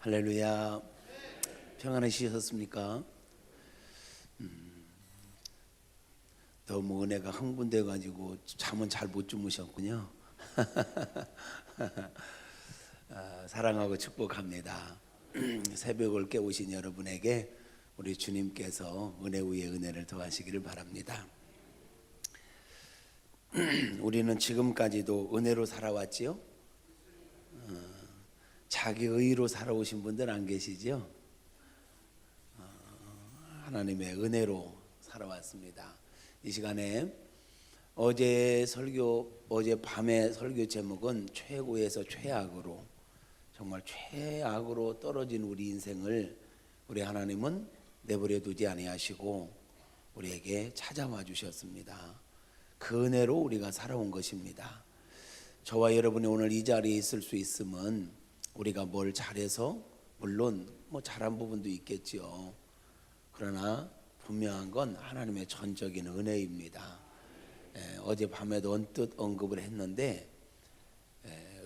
할렐루야. 평안하셨습니까? 너무 은혜가 흥분돼 가지고 잠은 잘 못 주무셨군요. 사랑하고 축복합니다. 새벽을 깨우신 여러분에게 우리 주님께서 은혜 위에 은혜를 더하시기를 바랍니다. 우리는 지금까지도 은혜로 살아왔지요? 자기 의로 살아오신 분들 안 계시죠? 하나님의 은혜로 살아왔습니다. 이 시간에 어제 밤의 설교 제목은 최고에서 최악으로, 정말 최악으로 떨어진 우리 인생을 우리 하나님은 내버려 두지 아니하시고 우리에게 찾아와 주셨습니다. 그 은혜로 우리가 살아온 것입니다. 저와 여러분이 오늘 이 자리에 있을 수 있으면 우리가 뭘 잘해서, 물론 잘한 부분도 있겠지요. 그러나 분명한 건 하나님의 전적인 은혜입니다. 어젯밤에도 언뜻 언급을 했는데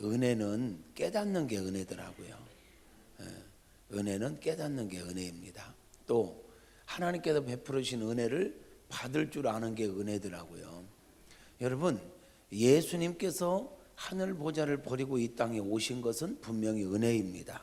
은혜는 깨닫는 게 은혜더라고요. 은혜는 깨닫는 게 은혜입니다. 또 하나님께서 베풀어 주신 은혜를 받을 줄 아는 게 은혜더라고요. 여러분, 예수님께서 하늘 보좌를 버리고 이 땅에 오신 것은 분명히 은혜입니다.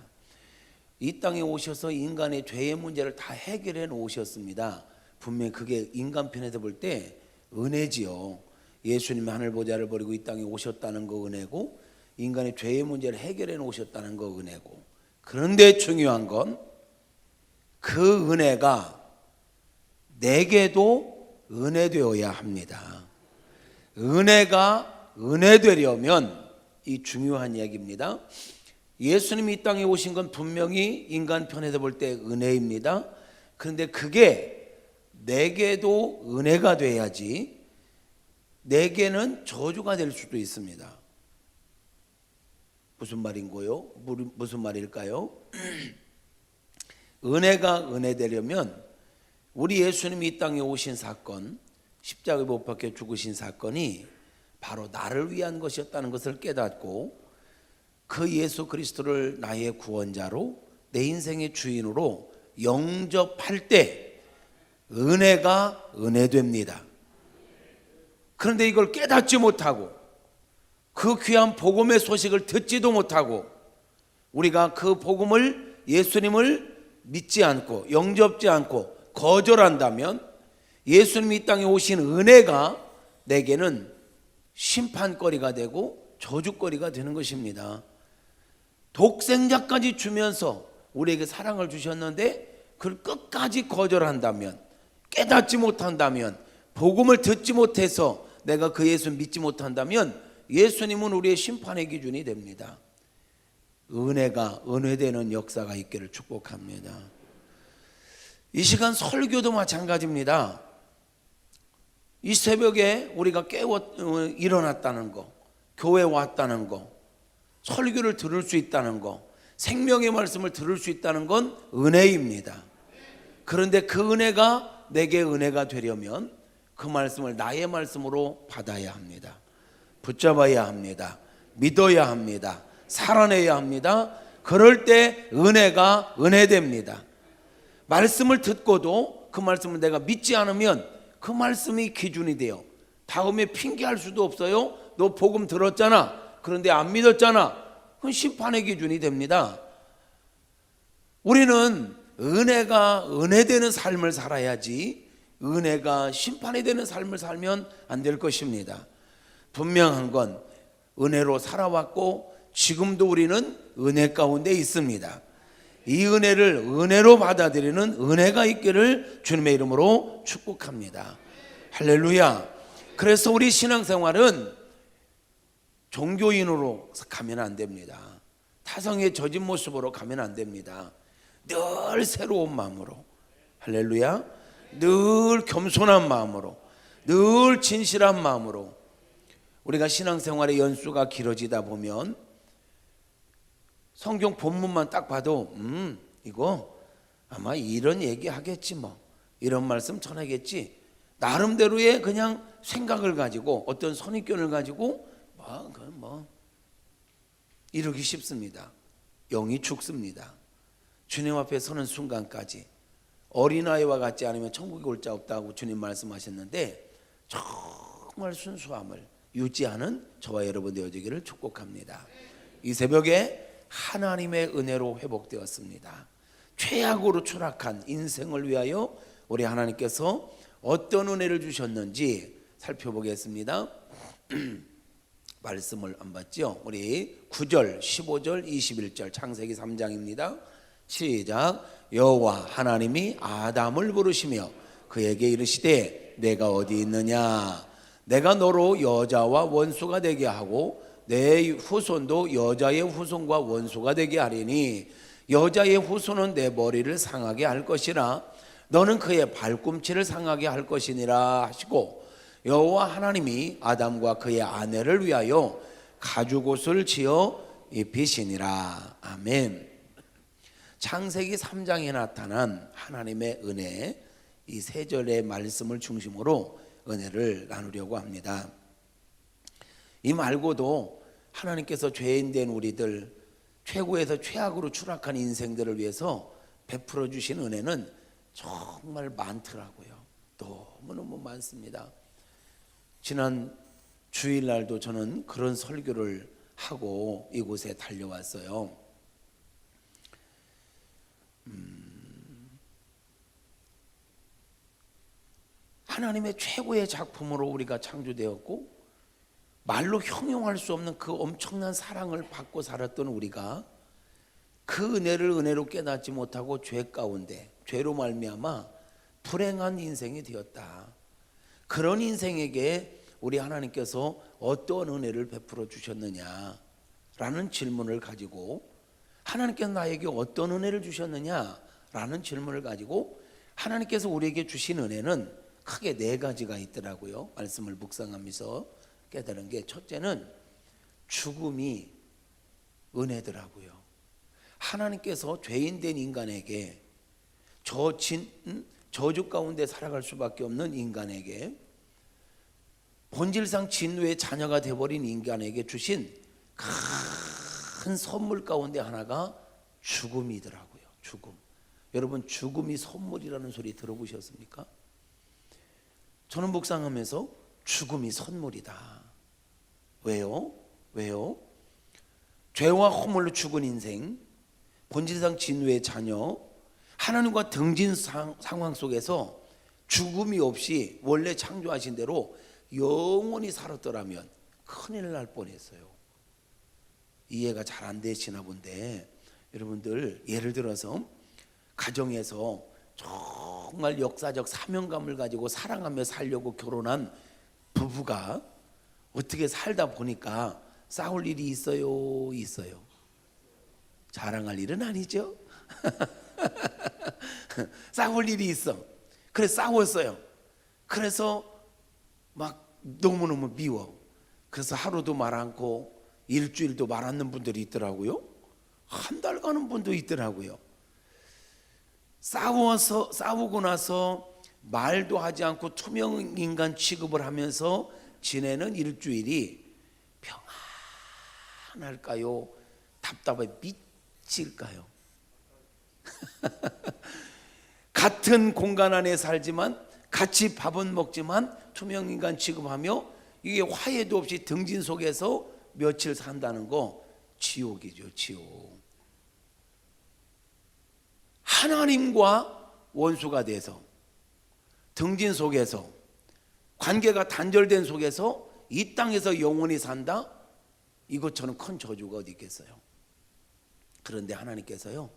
이 땅에 오셔서 인간의 죄의 문제를 다 해결해 놓으셨습니다. 분명히 그게 인간편에서 볼 때 은혜지요. 예수님이 하늘 보좌를 버리고 이 땅에 오셨다는 거 은혜고, 인간의 죄의 문제를 해결해 놓으셨다는 거 은혜고, 그런데 중요한 건 그 은혜가 내게도 은혜되어야 합니다. 은혜가 은혜되려면, 이 중요한 이야기입니다. 예수님이 이 땅에 오신 건 분명히 인간 편에서 볼 때 은혜입니다. 그런데 그게 내게도 은혜가 돼야지 내게는 저주가 될 수도 있습니다. 무슨 말인고요? 무슨 말일까요? 은혜가 은혜되려면 우리 예수님이 이 땅에 오신 사건, 십자가에 못 박혀 죽으신 사건이 바로 나를 위한 것이었다는 것을 깨닫고, 그 예수 그리스도를 나의 구원자로, 내 인생의 주인으로 영접할 때 은혜가 은혜됩니다. 그런데 이걸 깨닫지 못하고 그 귀한 복음의 소식을 듣지도 못하고 우리가 그 복음을, 예수님을 믿지 않고 영접지 않고 거절한다면 예수님이 이 땅에 오신 은혜가 내게는 심판거리가 되고 저주거리가 되는 것입니다. 독생자까지 주면서 우리에게 사랑을 주셨는데 그걸 끝까지 거절한다면, 깨닫지 못한다면, 복음을 듣지 못해서 내가 그 예수 믿지 못한다면 예수님은 우리의 심판의 기준이 됩니다. 은혜가 은혜되는 역사가 있기를 축복합니다. 이 시간 설교도 마찬가지입니다. 이 새벽에 우리가 일어났다는 거, 교회 왔다는 거, 설교를 들을 수 있다는 거, 생명의 말씀을 들을 수 있다는 건 은혜입니다. 그런데 그 은혜가 내게 은혜가 되려면 그 말씀을 나의 말씀으로 받아야 합니다. 붙잡아야 합니다. 믿어야 합니다. 살아내야 합니다. 그럴 때 은혜가 은혜됩니다. 말씀을 듣고도 그 말씀을 내가 믿지 않으면 그 말씀이 기준이 돼요. 다음에 핑계할 수도 없어요. 너 복음 들었잖아. 그런데 안 믿었잖아. 그건 심판의 기준이 됩니다. 우리는 은혜가 은혜되는 삶을 살아야지 은혜가 심판이 되는 삶을 살면 안 될 것입니다. 분명한 건 은혜로 살아왔고 지금도 우리는 은혜 가운데 있습니다. 이 은혜를 은혜로 받아들이는 은혜가 있기를 주님의 이름으로 축복합니다. 할렐루야. 그래서 우리 신앙생활은 종교인으로 가면 안 됩니다. 타성의 젖은 모습으로 가면 안 됩니다. 늘 새로운 마음으로, 할렐루야, 늘 겸손한 마음으로, 늘 진실한 마음으로. 우리가 신앙생활의 연수가 길어지다 보면 성경 본문만 딱 봐도 이거 아마 이런 얘기 하겠지, 이런 말씀 전하겠지, 나름대로의 그냥 생각을 가지고 어떤 선입견을 가지고 이러기 쉽습니다. 영이 죽습니다. 주님 앞에 서는 순간까지 어린아이와 같지 않으면 천국에 올 자 없다고 주님 말씀하셨는데 정말 순수함을 유지하는 저와 여러분 되어지기를 축복합니다. 이 새벽에 하나님의 은혜로 회복되었습니다. 최악으로 추락한 인생을 위하여 우리 하나님께서 어떤 은혜를 주셨는지 살펴보겠습니다. 말씀을 안 봤죠? 우리 9절, 15절, 21절 창세기 3장입니다. 시작. 여호와 하나님이 아담을 부르시며 그에게 이르시되 내가 어디 있느냐? 내가 너로 여자와 원수가 되게 하고 내 후손도 여자의 후손과 원수가 되게 하리니 여자의 후손은 내 머리를 상하게 할 것이라 너는 그의 발꿈치를 상하게 할 것이니라 하시고 여호와 하나님이 아담과 그의 아내를 위하여 가죽옷을 지어 입히시니라. 아멘. 창세기 3장에 나타난 하나님의 은혜, 이 세 절의 말씀을 중심으로 은혜를 나누려고 합니다. 이 말고도 하나님께서 죄인 된 우리들, 최고에서 최악으로 추락한 인생들을 위해서 베풀어 주신 은혜는 정말 많더라고요. 너무너무 많습니다. 지난 주일날도 저는 그런 설교를 하고 이곳에 달려왔어요. 하나님의 최고의 작품으로 우리가 창조되었고 말로 형용할 수 없는 그 엄청난 사랑을 받고 살았던 우리가 그 은혜를 은혜로 깨닫지 못하고 죄 가운데 죄로 말미암아 불행한 인생이 되었다. 그런 인생에게 우리 하나님께서 어떤 은혜를 베풀어 주셨느냐라는 질문을 가지고 하나님께서 나에게 어떤 은혜를 주셨느냐라는 질문을 가지고 하나님께서 우리에게 주신 은혜는 크게 네 가지가 있더라고요. 말씀을 묵상하면서 깨달은 게, 첫째는 죽음이 은혜더라고요. 하나님께서 죄인 된 인간에게 저주 가운데 살아갈 수밖에 없는 인간에게 본질상 진노의 자녀가 되어버린 인간에게 주신 큰 선물 가운데 하나가 죽음이더라고요. 죽음. 여러분, 죽음이 선물이라는 소리 들어보셨습니까? 저는 묵상하면서 죽음이 선물이다. 왜요? 죄와 허물로 죽은 인생, 본질상 진노의 자녀, 하나님과 등진 상황 속에서 죽음이 없이 원래 창조하신 대로 영원히 살았더라면 큰일 날 뻔했어요. 이해가 잘 안 되시나 본데, 여러분들 예를 들어서 가정에서 정말 역사적 사명감을 가지고 사랑하며 살려고 결혼한 부부가 어떻게 살다 보니까 싸울 일이 있어요? 자랑할 일은 아니죠. 싸울 일이 있어. 그래서 싸웠어요. 그래서 막 너무너무 미워. 그래서 하루도 말 않고 일주일도 말 않는 분들이 있더라고요. 한 달 가는 분도 있더라고요. 싸우고 나서 말도 하지 않고 투명 인간 취급을 하면서 지내는 일주일이 평안할까요? 답답해 미칠까요? 같은 공간 안에 살지만 같이 밥은 먹지만 투명 인간 취급하며 이게 화해도 없이 등진 속에서 며칠 산다는 거 지옥이죠, 지옥. 하나님과 원수가 돼서 등진 속에서 관계가 단절된 속에서 이 땅에서 영원히 산다? 이것처럼 큰 저주가 어디 있겠어요? 그런데 하나님께서요,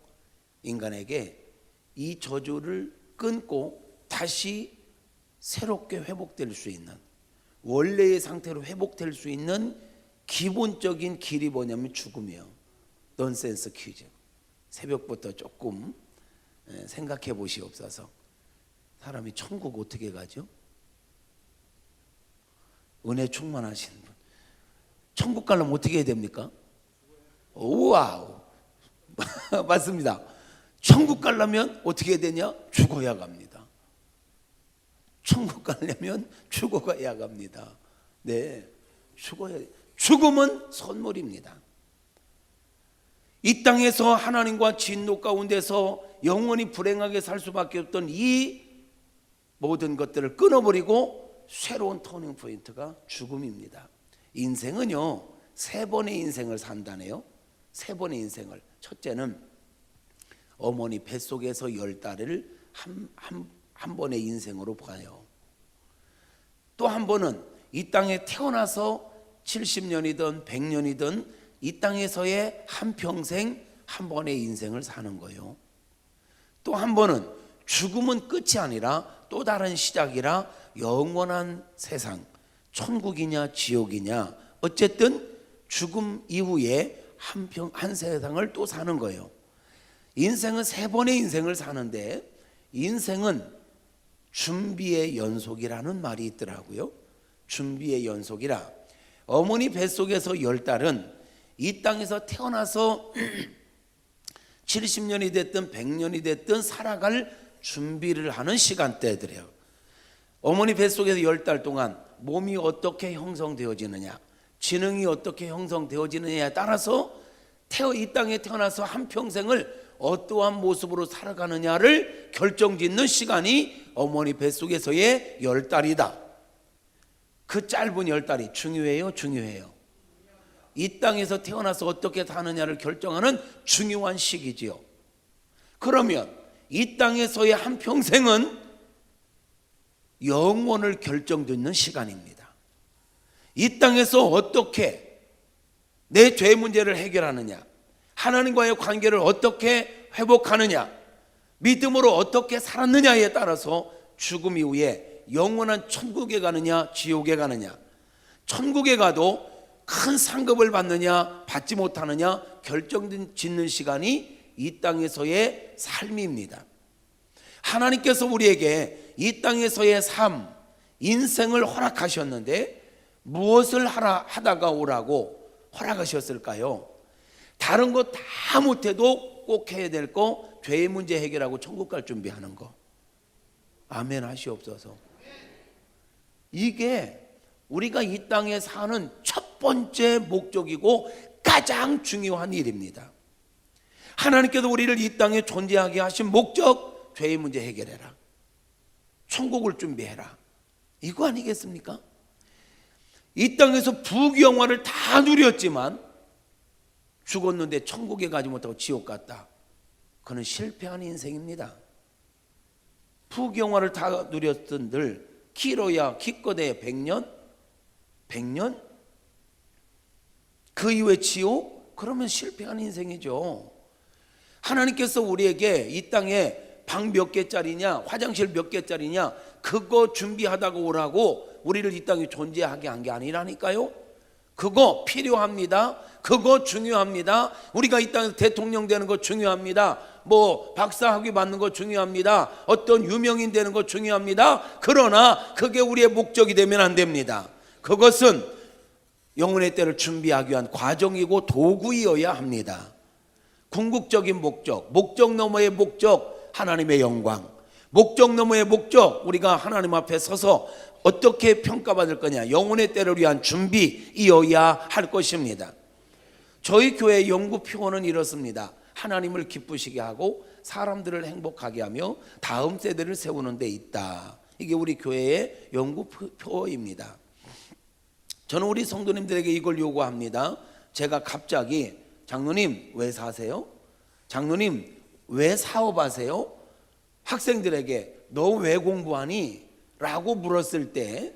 인간에게 이 저주를 끊고 다시 새롭게 회복될 수 있는, 원래의 상태로 회복될 수 있는 기본적인 길이 뭐냐면 죽음이에요. 넌센스 퀴즈. 새벽부터 조금 생각해 보시옵소서. 사람이 천국 어떻게 가죠? 은혜 충만하신 분. 천국 가려면 어떻게 해야 됩니까? 우와우. 맞습니다. 천국 가려면 어떻게 해야 되냐? 죽어야 갑니다. 천국 가려면 죽어가야 갑니다. 네, 죽어야. 죽음은 선물입니다. 이 땅에서 하나님과 진노 가운데서 영원히 불행하게 살 수밖에 없던 이 모든 것들을 끊어버리고 새로운 터닝 포인트가 죽음입니다. 인생은요, 세 번의 인생을 산다네요. 세 번의 인생을. 첫째는 어머니 뱃속에서 10달을 한 번의 인생으로 봐요. 또 한 번은 이 땅에 태어나서 70년이든 100년이든 이 땅에서의 한평생 한 번의 인생을 사는 거예요. 또 한 번은 죽음은 끝이 아니라 또 다른 시작이라 영원한 세상, 천국이냐 지옥이냐, 어쨌든 죽음 이후에 한 세상을 또 사는 거예요. 인생은 세 번의 인생을 사는데, 인생은 준비의 연속이라는 말이 있더라고요. 준비의 연속이라. 어머니 뱃속에서 10달은 이 땅에서 태어나서 70년이 됐든 100년이 됐든 살아갈 준비를 하는 시간대들이에요. 어머니 뱃속에서 10달 동안 몸이 어떻게 형성되어지느냐, 지능이 어떻게 형성되어지느냐에 따라서 이 땅에 태어나서 한평생을 어떠한 모습으로 살아가느냐를 결정짓는 시간이 어머니 뱃속에서의 10달이다. 그 짧은 10달이 중요해요, 중요해요. 이 땅에서 태어나서 어떻게 사느냐를 결정하는 중요한 시기지요. 그러면 이 땅에서의 한평생은 영원을 결정짓는 시간입니다. 이 땅에서 어떻게 내 죄 문제를 해결하느냐, 하나님과의 관계를 어떻게 회복하느냐, 믿음으로 어떻게 살았느냐에 따라서 죽음 이후에 영원한 천국에 가느냐 지옥에 가느냐, 천국에 가도 큰 상급을 받느냐 받지 못하느냐 결정짓는 시간이 이 땅에서의 삶입니다. 하나님께서 우리에게 이 땅에서의 삶, 인생을 허락하셨는데 무엇을 하다가 오라고 허락하셨을까요? 다른 거 다 못해도 꼭 해야 될 거, 죄의 문제 해결하고 천국 갈 준비하는 거. 아멘 하시옵소서. 이게 우리가 이 땅에 사는 첫 번째 목적이고 가장 중요한 일입니다. 하나님께서 우리를 이 땅에 존재하게 하신 목적, 죄의 문제 해결해라, 천국을 준비해라, 이거 아니겠습니까? 이 땅에서 부귀영화를 다 누렸지만 죽었는데 천국에 가지 못하고 지옥 갔다. 그는 실패한 인생입니다. 부귀영화를 다 누렸던들 길어야 기껏해야 100년? 100년? 그 이후에 지옥? 그러면 실패한 인생이죠. 하나님께서 우리에게 이 땅에 방 몇 개짜리냐, 화장실 몇 개짜리냐, 그거 준비하다가 오라고 우리를 이 땅에 존재하게 한 게 아니라니까요. 그거 필요합니다. 그거 중요합니다. 우리가 이 땅에서 대통령 되는 거 중요합니다. 뭐 박사학위 받는 거 중요합니다. 어떤 유명인 되는 거 중요합니다. 그러나 그게 우리의 목적이 되면 안 됩니다. 그것은 영혼의 때를 준비하기 위한 과정이고 도구이어야 합니다. 궁극적인 목적, 목적 너머의 목적, 하나님의 영광, 목적 너머의 목적, 우리가 하나님 앞에 서서 어떻게 평가받을 거냐, 영혼의 때를 위한 준비이어야 할 것입니다. 저희 교회의 연구 표어는 이렇습니다. 하나님을 기쁘시게 하고 사람들을 행복하게 하며 다음 세대를 세우는 데 있다. 이게 우리 교회의 연구 표어입니다. 저는 우리 성도님들에게 이걸 요구합니다. 제가 갑자기 장로님 왜 사세요? 장로님 왜 사업하세요? 학생들에게 너 왜 공부하니? 라고 물었을 때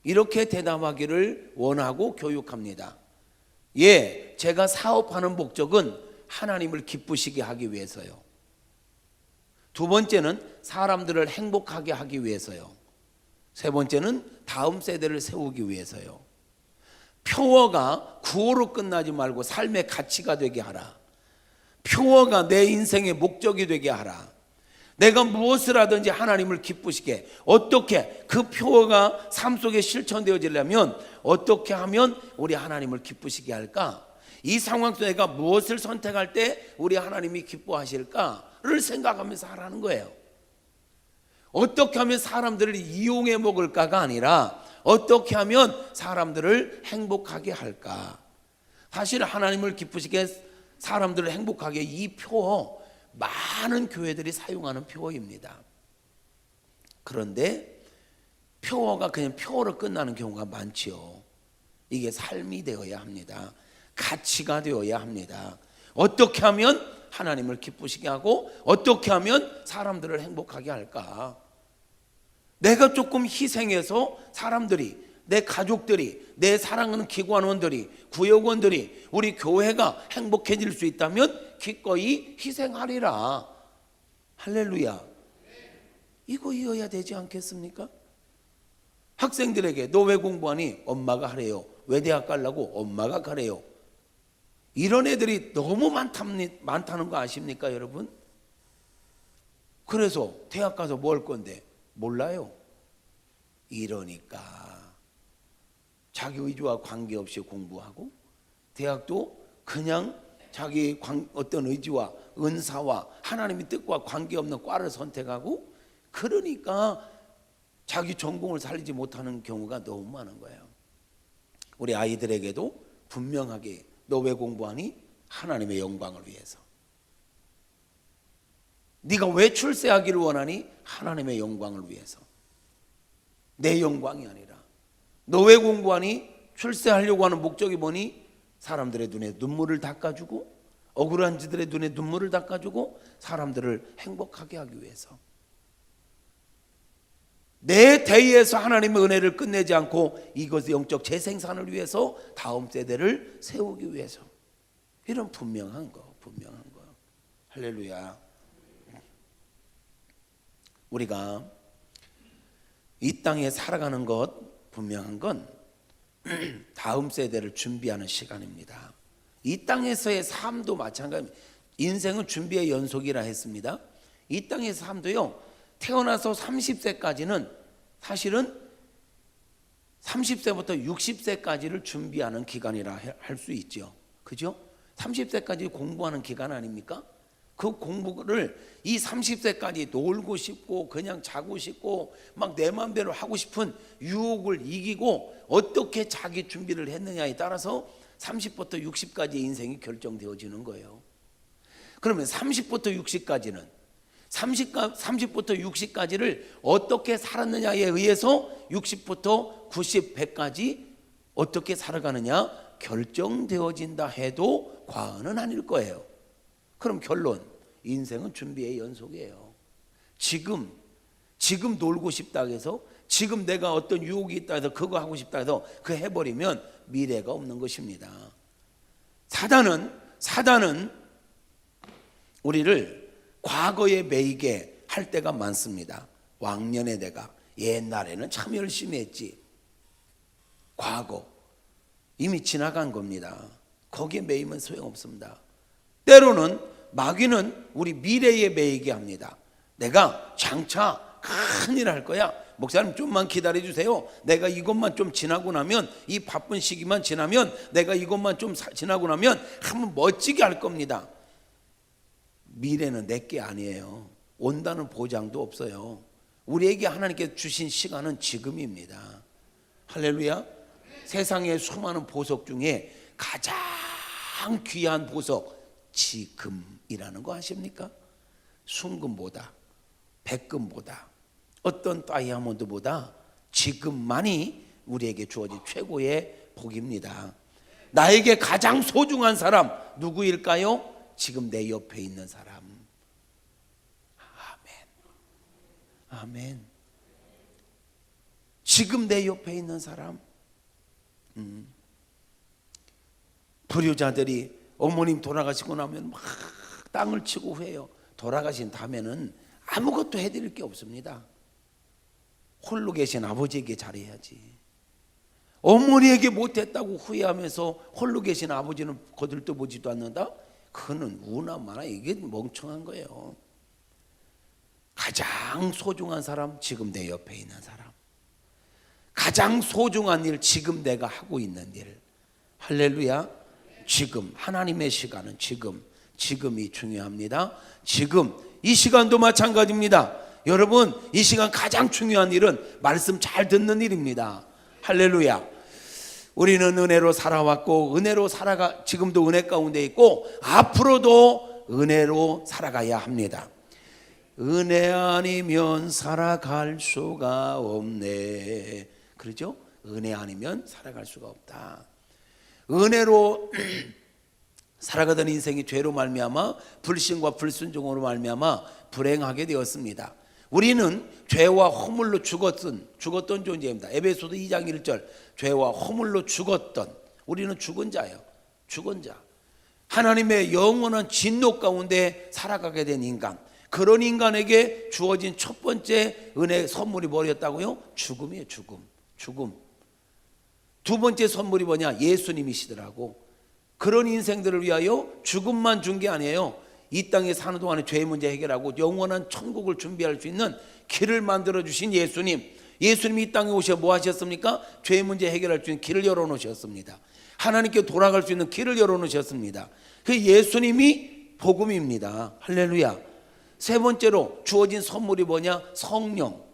이렇게 대답하기를 원하고 교육합니다. 예, 제가 사업하는 목적은 하나님을 기쁘시게 하기 위해서요. 두 번째는 사람들을 행복하게 하기 위해서요. 세 번째는 다음 세대를 세우기 위해서요. 표어가 구호로 끝나지 말고 삶의 가치가 되게 하라. 표어가 내 인생의 목적이 되게 하라. 내가 무엇을 하든지 하나님을 기쁘시게, 어떻게 그 표어가 삶 속에 실천되어지려면 어떻게 하면 우리 하나님을 기쁘시게 할까? 이 상황 속에 내가 무엇을 선택할 때 우리 하나님이 기뻐하실까를 생각하면서 하라는 거예요. 어떻게 하면 사람들을 이용해 먹을까가 아니라 어떻게 하면 사람들을 행복하게 할까? 사실 하나님을 기쁘시게 사람들을 행복하게 이 표어 많은 교회들이 사용하는 표어입니다. 그런데 표어가 그냥 표어로 끝나는 경우가 많지요. 이게 삶이 되어야 합니다. 가치가 되어야 합니다. 어떻게 하면 하나님을 기쁘시게 하고 어떻게 하면 사람들을 행복하게 할까? 내가 조금 희생해서 사람들이, 내 가족들이, 내 사랑하는 기관원들이, 구역원들이, 우리 교회가 행복해질 수 있다면 기꺼이 희생하리라. 할렐루야. 이거여야 되지 않겠습니까? 학생들에게 너 왜 공부하니? 엄마가 하래요. 왜 대학 가려고? 엄마가 가래요. 이런 애들이 너무 많다는 거 아십니까, 여러분? 그래서 대학 가서 뭐 할 건데? 몰라요. 이러니까 자기 의지와 관계없이 공부하고 대학도 그냥 자기 어떤 의지와 은사와 하나님의 뜻과 관계없는 과를 선택하고, 그러니까 자기 전공을 살리지 못하는 경우가 너무 많은 거예요. 우리 아이들에게도 분명하게 너 왜 공부하니? 하나님의 영광을 위해서. 네가 왜 출세하기를 원하니? 하나님의 영광을 위해서. 내 영광이 아니라. 너 왜 공부하니? 출세하려고 하는 목적이 뭐니? 사람들의 눈에 눈물을 닦아주고, 억울한 지들의 눈에 눈물을 닦아주고 사람들을 행복하게 하기 위해서. 내 대의에서 하나님의 은혜를 끝내지 않고 이것의 영적 재생산을 위해서 다음 세대를 세우기 위해서. 이런 분명한 거. 할렐루야. 우리가 이 땅에 살아가는 것, 분명한 건 다음 세대를 준비하는 시간입니다. 이 땅에서의 삶도 마찬가지입니다. 인생은 준비의 연속이라 했습니다. 이 땅의 삶도요, 태어나서 30세까지는 사실은 30세부터 60세까지를 준비하는 기간이라 할 수 있죠. 그죠? 30세까지 공부하는 기간 아닙니까? 그 공부를 이 30세까지 놀고 싶고 그냥 자고 싶고 막 내 마음대로 하고 싶은 유혹을 이기고 어떻게 자기 준비를 했느냐에 따라서 30부터 60까지의 인생이 결정되어지는 거예요. 그러면 30부터 60까지는 30부터 60까지를 어떻게 살았느냐에 의해서 60부터 90, 100까지 어떻게 살아가느냐 결정되어진다 해도 과언은 아닐 거예요. 그럼 결론, 인생은 준비의 연속이에요. 지금 놀고 싶다 해서, 지금 내가 어떤 유혹이 있다 해서 그거 하고 싶다 해서 그 해버리면 미래가 없는 것입니다. 사단은 우리를 과거에 매이게 할 때가 많습니다. 왕년에 내가 옛날에는 참 열심히 했지. 과거 이미 지나간 겁니다. 거기에 매이면 소용없습니다. 때로는 마귀는 우리 미래에 매이게 합니다. 내가 장차 큰일 할 거야. 목사님 좀만 기다려 주세요. 내가 이것만 좀 지나고 나면, 이 바쁜 시기만 지나면, 내가 이것만 좀 지나고 나면 한번 멋지게 할 겁니다. 미래는 내게 아니에요. 온다는 보장도 없어요. 우리에게 하나님께 주신 시간은 지금입니다. 할렐루야. 세상의 수많은 보석 중에 가장 귀한 보석, 지금이라는 거 아십니까? 순금보다, 백금보다, 어떤 다이아몬드보다 지금만이 우리에게 주어진 최고의 복입니다. 나에게 가장 소중한 사람 누구일까요? 지금 내 옆에 있는 사람. 아멘. 지금 내 옆에 있는 사람. 불효자들이 어머님 돌아가시고 나면 막 땅을 치고 후회해요. 돌아가신 다음에는 아무것도 해드릴 게 없습니다. 홀로 계신 아버지에게 잘해야지. 어머니에게 못했다고 후회하면서 홀로 계신 아버지는 거들떠보지도 않는다? 그거는 우나마나 이게 멍청한 거예요. 가장 소중한 사람, 지금 내 옆에 있는 사람. 가장 소중한 일, 지금 내가 하고 있는 일. 할렐루야. 지금, 하나님의 시간은 지금이 중요합니다. 지금, 이 시간도 마찬가지입니다. 여러분, 이 시간 가장 중요한 일은 말씀 잘 듣는 일입니다. 할렐루야. 우리는 은혜로 살아왔고 은혜로 지금도 은혜 가운데 있고 앞으로도 은혜로 살아가야 합니다. 은혜 아니면 살아갈 수가 없네. 그렇죠? 은혜 아니면 살아갈 수가 없다. 은혜로 살아가던 인생이 죄로 말미암아 불신과 불순종으로 말미암아 불행하게 되었습니다. 우리는 죄와 허물로 죽었던 존재입니다. 에베소서 2장 1절 죄와 허물로 죽었던 우리는 죽은 자예요. 죽은 자. 하나님의 영원한 진노 가운데 살아가게 된 인간. 그런 인간에게 주어진 첫 번째 은혜 선물이 뭐였다고요? 죽음이에요. 죽음. 두 번째 선물이 뭐냐? 예수님이시더라고. 그런 인생들을 위하여 죽음만 준 게 아니에요. 이 땅에 사는 동안에 죄 문제 해결하고 영원한 천국을 준비할 수 있는 길을 만들어 주신 예수님. 예수님이 이 땅에 오셔 뭐 하셨습니까? 죄 문제 해결할 수 있는 길을 열어놓으셨습니다. 하나님께 돌아갈 수 있는 길을 열어놓으셨습니다. 그 예수님이 복음입니다. 할렐루야. 세 번째로 주어진 선물이 뭐냐? 성령.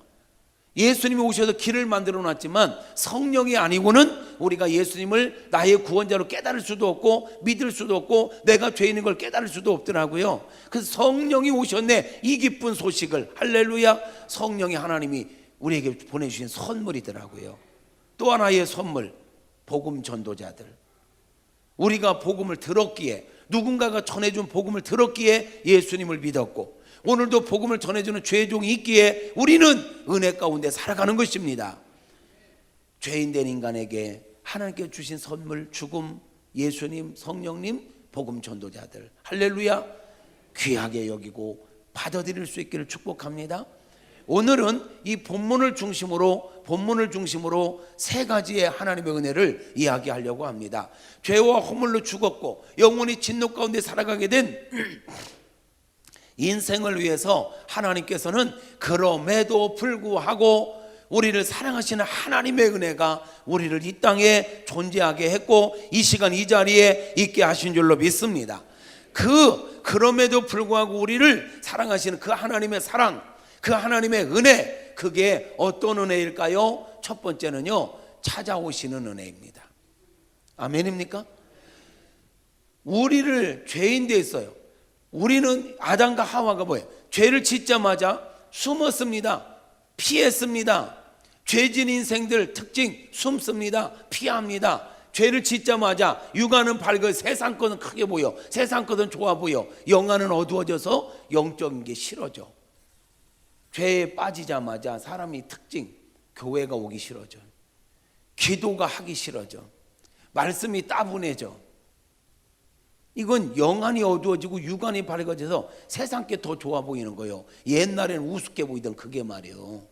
예수님이 오셔서 길을 만들어 놨지만 성령이 아니고는 우리가 예수님을 나의 구원자로 깨달을 수도 없고 믿을 수도 없고 내가 죄인인 걸 깨달을 수도 없더라고요. 그래서 성령이 오셨네. 이 기쁜 소식을, 할렐루야. 성령이 하나님이 우리에게 보내주신 선물이더라고요. 또 하나의 선물, 복음 전도자들. 우리가 복음을 들었기에, 누군가가 전해준 복음을 들었기에 예수님을 믿었고 오늘도 복음을 전해주는 죄종이 있기에 우리는 은혜 가운데 살아가는 것입니다. 죄인된 인간에게 하나님께 주신 선물, 죽음, 예수님, 성령님, 복음 전도자들, 할렐루야. 귀하게 여기고 받아들일 수 있기를 축복합니다. 오늘은 이 본문을 중심으로 세 가지의 하나님의 은혜를 이야기하려고 합니다. 죄와 허물로 죽었고 영원히 진노 가운데 살아가게 된 인생을 위해서 하나님께서는 그럼에도 불구하고 우리를 사랑하시는 하나님의 은혜가 우리를 이 땅에 존재하게 했고 이 시간 이 자리에 있게 하신 줄로 믿습니다. 그럼에도 불구하고 우리를 사랑하시는 그 하나님의 사랑, 그 하나님의 은혜, 그게 어떤 은혜일까요? 첫 번째는요, 찾아오시는 은혜입니다. 아멘입니까? 우리를 죄인 돼 있어요. 우리는 아담과 하와가 뭐예요? 죄를 짓자마자 숨었습니다. 피했습니다. 죄진 인생들 특징, 숨습니다. 피합니다. 죄를 짓자마자 육안은 밝고 세상 것은 크게 보여, 세상 것은 좋아 보여, 영안은 어두워져서 영적인 게 싫어져. 죄에 빠지자마자 사람이 특징, 교회가 오기 싫어져, 기도가 하기 싫어져, 말씀이 따분해져. 이건 영안이 어두워지고 육안이 밝아져서 세상 게 더 좋아 보이는 거예요. 옛날에는 우습게 보이던 그게 말이에요.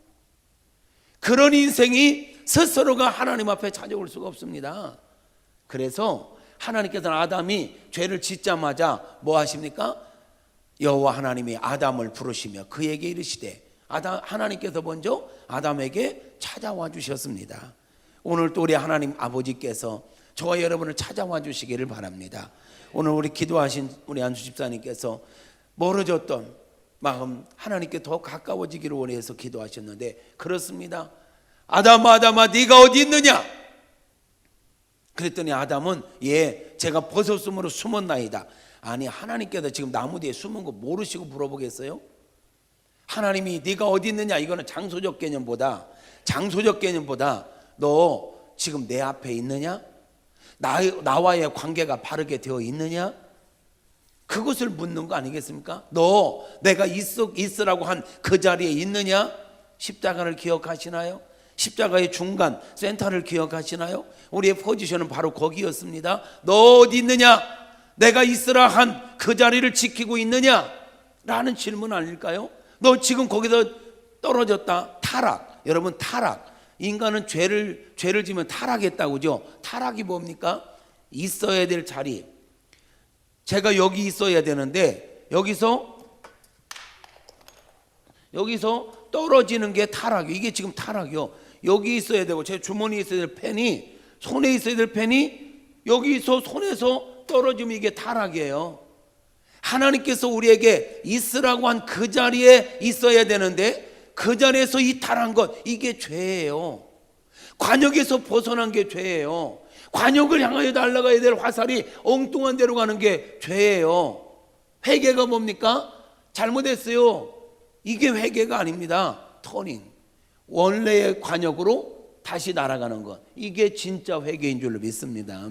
그런 인생이 스스로가 하나님 앞에 찾아올 수가 없습니다. 그래서 하나님께서는 아담이 죄를 짓자마자 뭐 하십니까? 여호와 하나님이 아담을 부르시며 그에게 이르시되, 하나님께서 먼저 아담에게 찾아와 주셨습니다. 오늘 또 우리 하나님 아버지께서 저와 여러분을 찾아와 주시기를 바랍니다. 오늘 우리 기도하신 우리 안수 집사님께서 멀어졌던 마음 하나님께 더 가까워지기를 원해서 기도하셨는데, 그렇습니다. 아담아 네가 어디 있느냐? 그랬더니 아담은 제가 벗었으므로 숨었나이다. 아니, 하나님께서 지금 나무 뒤에 숨은 거 모르시고 물어보겠어요? 하나님이 네가 어디 있느냐, 이거는 장소적 개념보다 너 지금 내 앞에 있느냐? 나와의 관계가 바르게 되어 있느냐? 그것을 묻는 거 아니겠습니까? 너 내가 있으라고 한 그 자리에 있느냐? 십자가를 기억하시나요? 십자가의 중간 센터를 기억하시나요? 우리의 포지션은 바로 거기였습니다. 너 어디 있느냐? 내가 있으라 한 그 자리를 지키고 있느냐? 라는 질문 아닐까요? 너 지금 거기서 떨어졌다. 타락. 여러분, 타락. 인간은 죄를 지면 타락했다고 그죠? 타락이 뭡니까? 있어야 될 자리. 제가 여기 있어야 되는데 여기서 떨어지는 게 타락이에요. 이게 지금 타락이요. 여기 있어야 되고 제 주머니에 있어야 될 펜이, 손에 있어야 될 펜이 여기서 손에서 떨어지면 이게 타락이에요. 하나님께서 우리에게 있으라고 한 그 자리에 있어야 되는데 그 자리에서 이탈한 것, 이게 죄예요. 관역에서 벗어난 게 죄예요. 관역을 향하여 날아가야 될 화살이 엉뚱한 데로 가는 게 죄예요. 회개가 뭡니까? 잘못했어요. 이게 회개가 아닙니다. 터닝. 원래의 관역으로 다시 날아가는 것. 이게 진짜 회개인 줄로 믿습니다.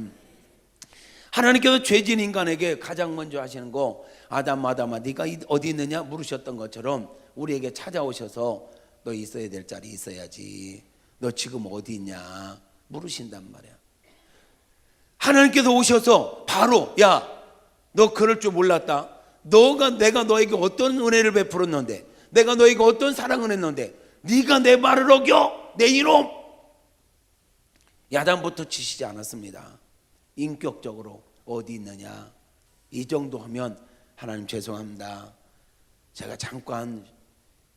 하나님께서 죄진 인간에게 가장 먼저 하시는 거, 아담아 네가 어디 있느냐 물으셨던 것처럼 우리에게 찾아오셔서 너 있어야 될 자리 있어야지, 너 지금 어디 있냐 물으신단 말이야. 하나님께서 오셔서 바로 야, 너 그럴 줄 몰랐다. 내가 너에게 어떤 은혜를 베풀었는데, 내가 너에게 어떤 사랑을 했는데 네가 내 말을 어겨? 내 이놈! 야단부터 치시지 않았습니다. 인격적으로 어디 있느냐, 이 정도 하면 하나님 죄송합니다. 제가 잠깐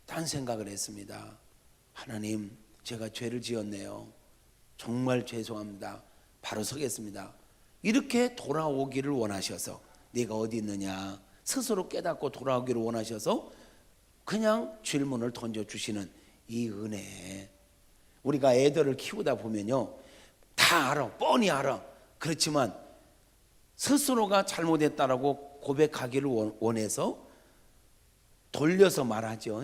딴 생각을 했습니다. 하나님, 제가 죄를 지었네요. 정말 죄송합니다. 바로 서겠습니다. 이렇게 돌아오기를 원하셔서, 네가 어디 있느냐 스스로 깨닫고 돌아오기를 원하셔서 그냥 질문을 던져주시는 이 은혜. 우리가 애들을 키우다 보면요, 다 알아, 뻔히 알아. 그렇지만 스스로가 잘못했다라고 고백하기를 원해서 돌려서 말하죠.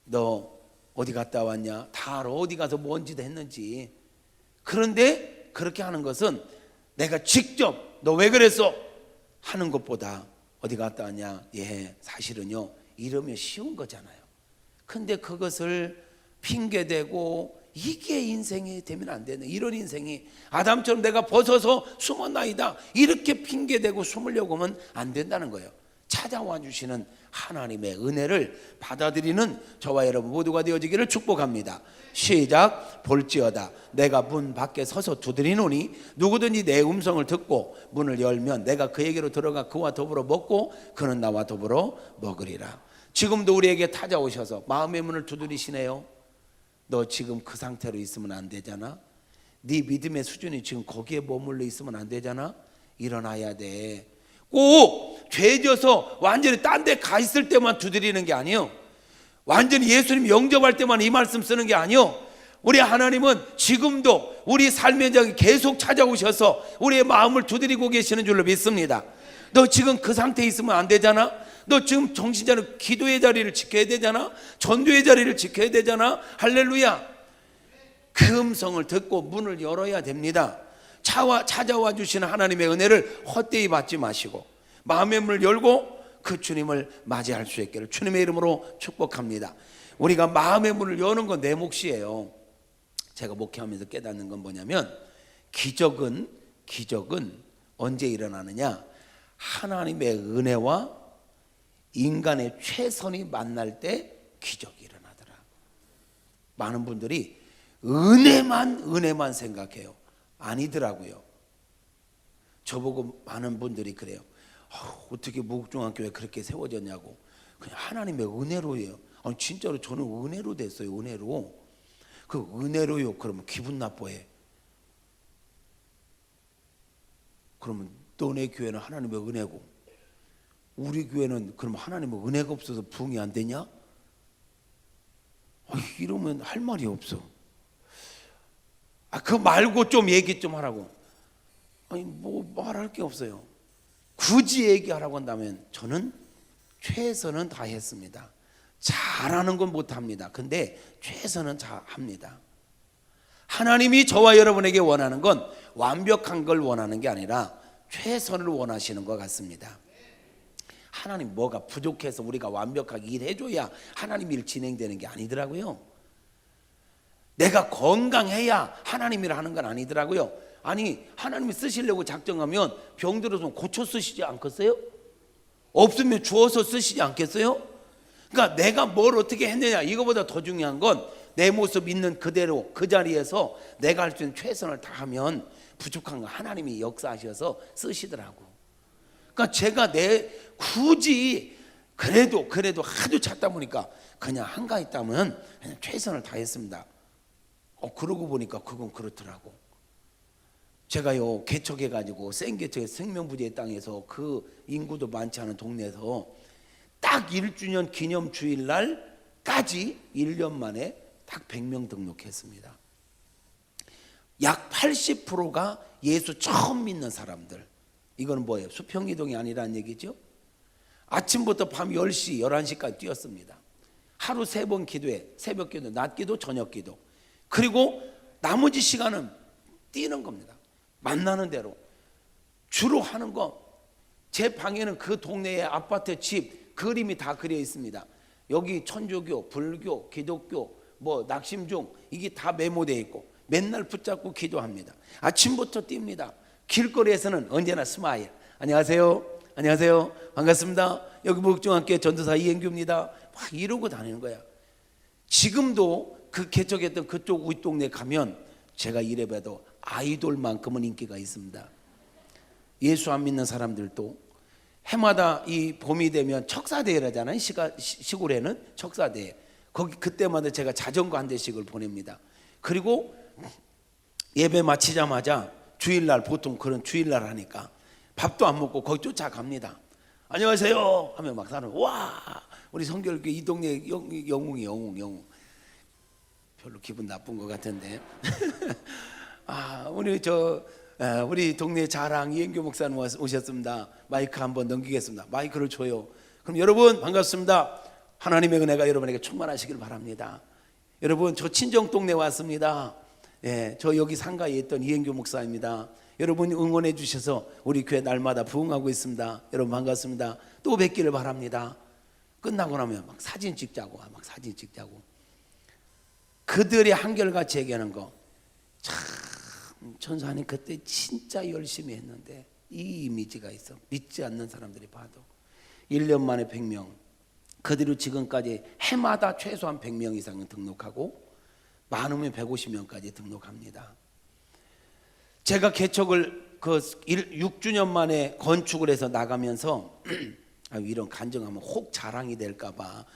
너 어디 갔다 왔냐? 다 알아. 어디 가서 뭔 짓 했는지. 그런데 그렇게 하는 것은 내가 직접 너 왜 그랬어? 하는 것보다 어디 갔다 왔냐? 예, 사실은요. 이러면 쉬운 거잖아요. 근데 그것을 핑계대고 이게 인생이 되면 안 되는, 이런 인생이 아담처럼 내가 벗어서 숨었나이다 이렇게 핑계대고 숨으려고 하면 안 된다는 거예요. 찾아와 주시는 하나님의 은혜를 받아들이는 저와 여러분 모두가 되어지기를 축복합니다. 시작. 볼지어다 내가 문 밖에 서서 두드리노니 누구든지 내 음성을 듣고 문을 열면 내가 그에게로 들어가 그와 더불어 먹고 그는 나와 더불어 먹으리라. 지금도 우리에게 찾아오셔서 마음의 문을 두드리시네요. 너 지금 그 상태로 있으면 안 되잖아. 네 믿음의 수준이 지금 거기에 머물러 있으면 안 되잖아. 일어나야 돼. 꼭 죄져서 완전히 딴 데 가 있을 때만 두드리는 게 아니에요. 완전히 예수님 영접할 때만 이 말씀 쓰는 게 아니에요. 우리 하나님은 지금도 우리 삶의 장에 계속 찾아오셔서 우리의 마음을 두드리고 계시는 줄로 믿습니다. 너 지금 그 상태에 있으면 안 되잖아. 너 지금 정신자는 기도의 자리를 지켜야 되잖아. 전도의 자리를 지켜야 되잖아. 할렐루야. 그 음성을 듣고 문을 열어야 됩니다. 찾아와 주시는 하나님의 은혜를 헛되이 받지 마시고 마음의 문을 열고 그 주님을 맞이할 수 있기를 주님의 이름으로 축복합니다. 우리가 마음의 문을 여는 건 내 몫이에요. 제가 목회하면서 깨닫는 건 뭐냐면 기적은 언제 일어나느냐? 하나님의 은혜와 인간의 최선이 만날 때 기적이 일어나더라. 많은 분들이 은혜만 생각해요. 아니더라고요. 저보고 많은 분들이 그래요. 어떻게 무국중앙교회 그렇게 세워졌냐고. 그냥 하나님의 은혜로예요. 아니 진짜로 저는 은혜로 됐어요. 은혜로. 그 은혜로요 그러면 기분 나빠해. 그러면 너네 교회는 하나님의 은혜고 우리 교회는 그럼 하나님의 은혜가 없어서 부흥이 안 되냐? 이러면 할 말이 없어. 그거 말고 좀 얘기 좀 하라고. 아니 뭐 말할 게 없어요. 굳이 얘기하라고 한다면 저는 최선은 다 했습니다. 잘하는 건 못합니다. 근데 최선은 다 합니다. 하나님이 저와 여러분에게 원하는 건 완벽한 걸 원하는 게 아니라 최선을 원하시는 것 같습니다. 하나님 뭐가 부족해서 우리가 완벽하게 일해줘야 하나님 일 진행되는 게 아니더라고요. 내가 건강해야 하나님 일을 하는 건 아니더라고요. 아니 하나님이 쓰시려고 작정하면 병들어서 고쳐 쓰시지 않겠어요? 없으면 주어서 쓰시지 않겠어요? 그러니까 내가 뭘 어떻게 했느냐, 이거보다 더 중요한 건 내 모습 있는 그대로 그 자리에서 내가 할 수 있는 최선을 다하면 부족한 거 하나님이 역사하셔서 쓰시더라고. 그러니까 제가 굳이 그래도 하도 찾다 보니까 그냥 한가 있다면 그냥 최선을 다했습니다. 그러고 보니까 그건 그렇더라고. 제가요 개척해가지고 생개척의 생명부지의 땅에서 그 인구도 많지 않은 동네에서 딱 1주년 기념 주일날까지 1년 만에 딱 100명 등록했습니다. 약 80%가 예수 처음 믿는 사람들. 이거는 뭐예요? 수평이동이 아니라는 얘기죠. 아침부터 밤 10시, 11시까지 뛰었습니다. 하루 3번 기도해. 새벽 기도, 낮 기도, 저녁 기도. 그리고 나머지 시간은 뛰는 겁니다. 만나는 대로. 주로 하는 거, 제 방에는 그 동네에 아파트 집 그림이 다 그려 있습니다. 여기 천주교, 불교, 기독교, 뭐 낙심중, 이게 다 메모되어 있고 맨날 붙잡고 기도합니다. 아침부터 뜁니다. 길거리에서는 언제나 스마일. 안녕하세요. 안녕하세요. 반갑습니다. 여기 목중학교 전도사 이행규입니다. 막 이러고 다니는 거야. 지금도 그 개척했던 그쪽 우리 동네 가면 제가 이래봬도 아이돌만큼은 인기가 있습니다. 예수 안 믿는 사람들도 해마다 이 봄이 되면 척사대회라잖아요. 시골에는 척사대회. 거기 그때마다 제가 자전거 한 대씩을 보냅니다. 그리고 예배 마치자마자 주일날, 보통 그런 주일날 하니까 밥도 안 먹고 거기 쫓아갑니다. 안녕하세요 하면 막 사람, 와 우리 성결교회 이 동네 영웅이 영웅. 별로 기분 나쁜 것 같은데. 우리 동네 자랑 이행교 목사님 오셨습니다. 마이크 한번 넘기겠습니다. 마이크를 줘요. 그럼 여러분 반갑습니다. 하나님의 은혜가 여러분에게 충만하시길 바랍니다. 여러분 저 친정 동네 왔습니다. 저 여기 상가에 있던 이행교 목사입니다. 여러분 응원해 주셔서 우리 교회 날마다 부흥하고 있습니다. 여러분 반갑습니다. 또 뵙기를 바랍니다. 끝나고 나면 막 사진 찍자고. 그들이 한결같이 얘기하는 거, 참 전사님 그때 진짜 열심히 했는데, 이 이미지가 있어. 믿지 않는 사람들이 봐도 1년 만에 100명. 그대로 지금까지 해마다 최소한 100명 이상은 등록하고 많으면 150명까지 등록합니다. 제가 개척을 6주년 만에 건축을 해서 나가면서 이런 간증하면 혹 자랑이 될까봐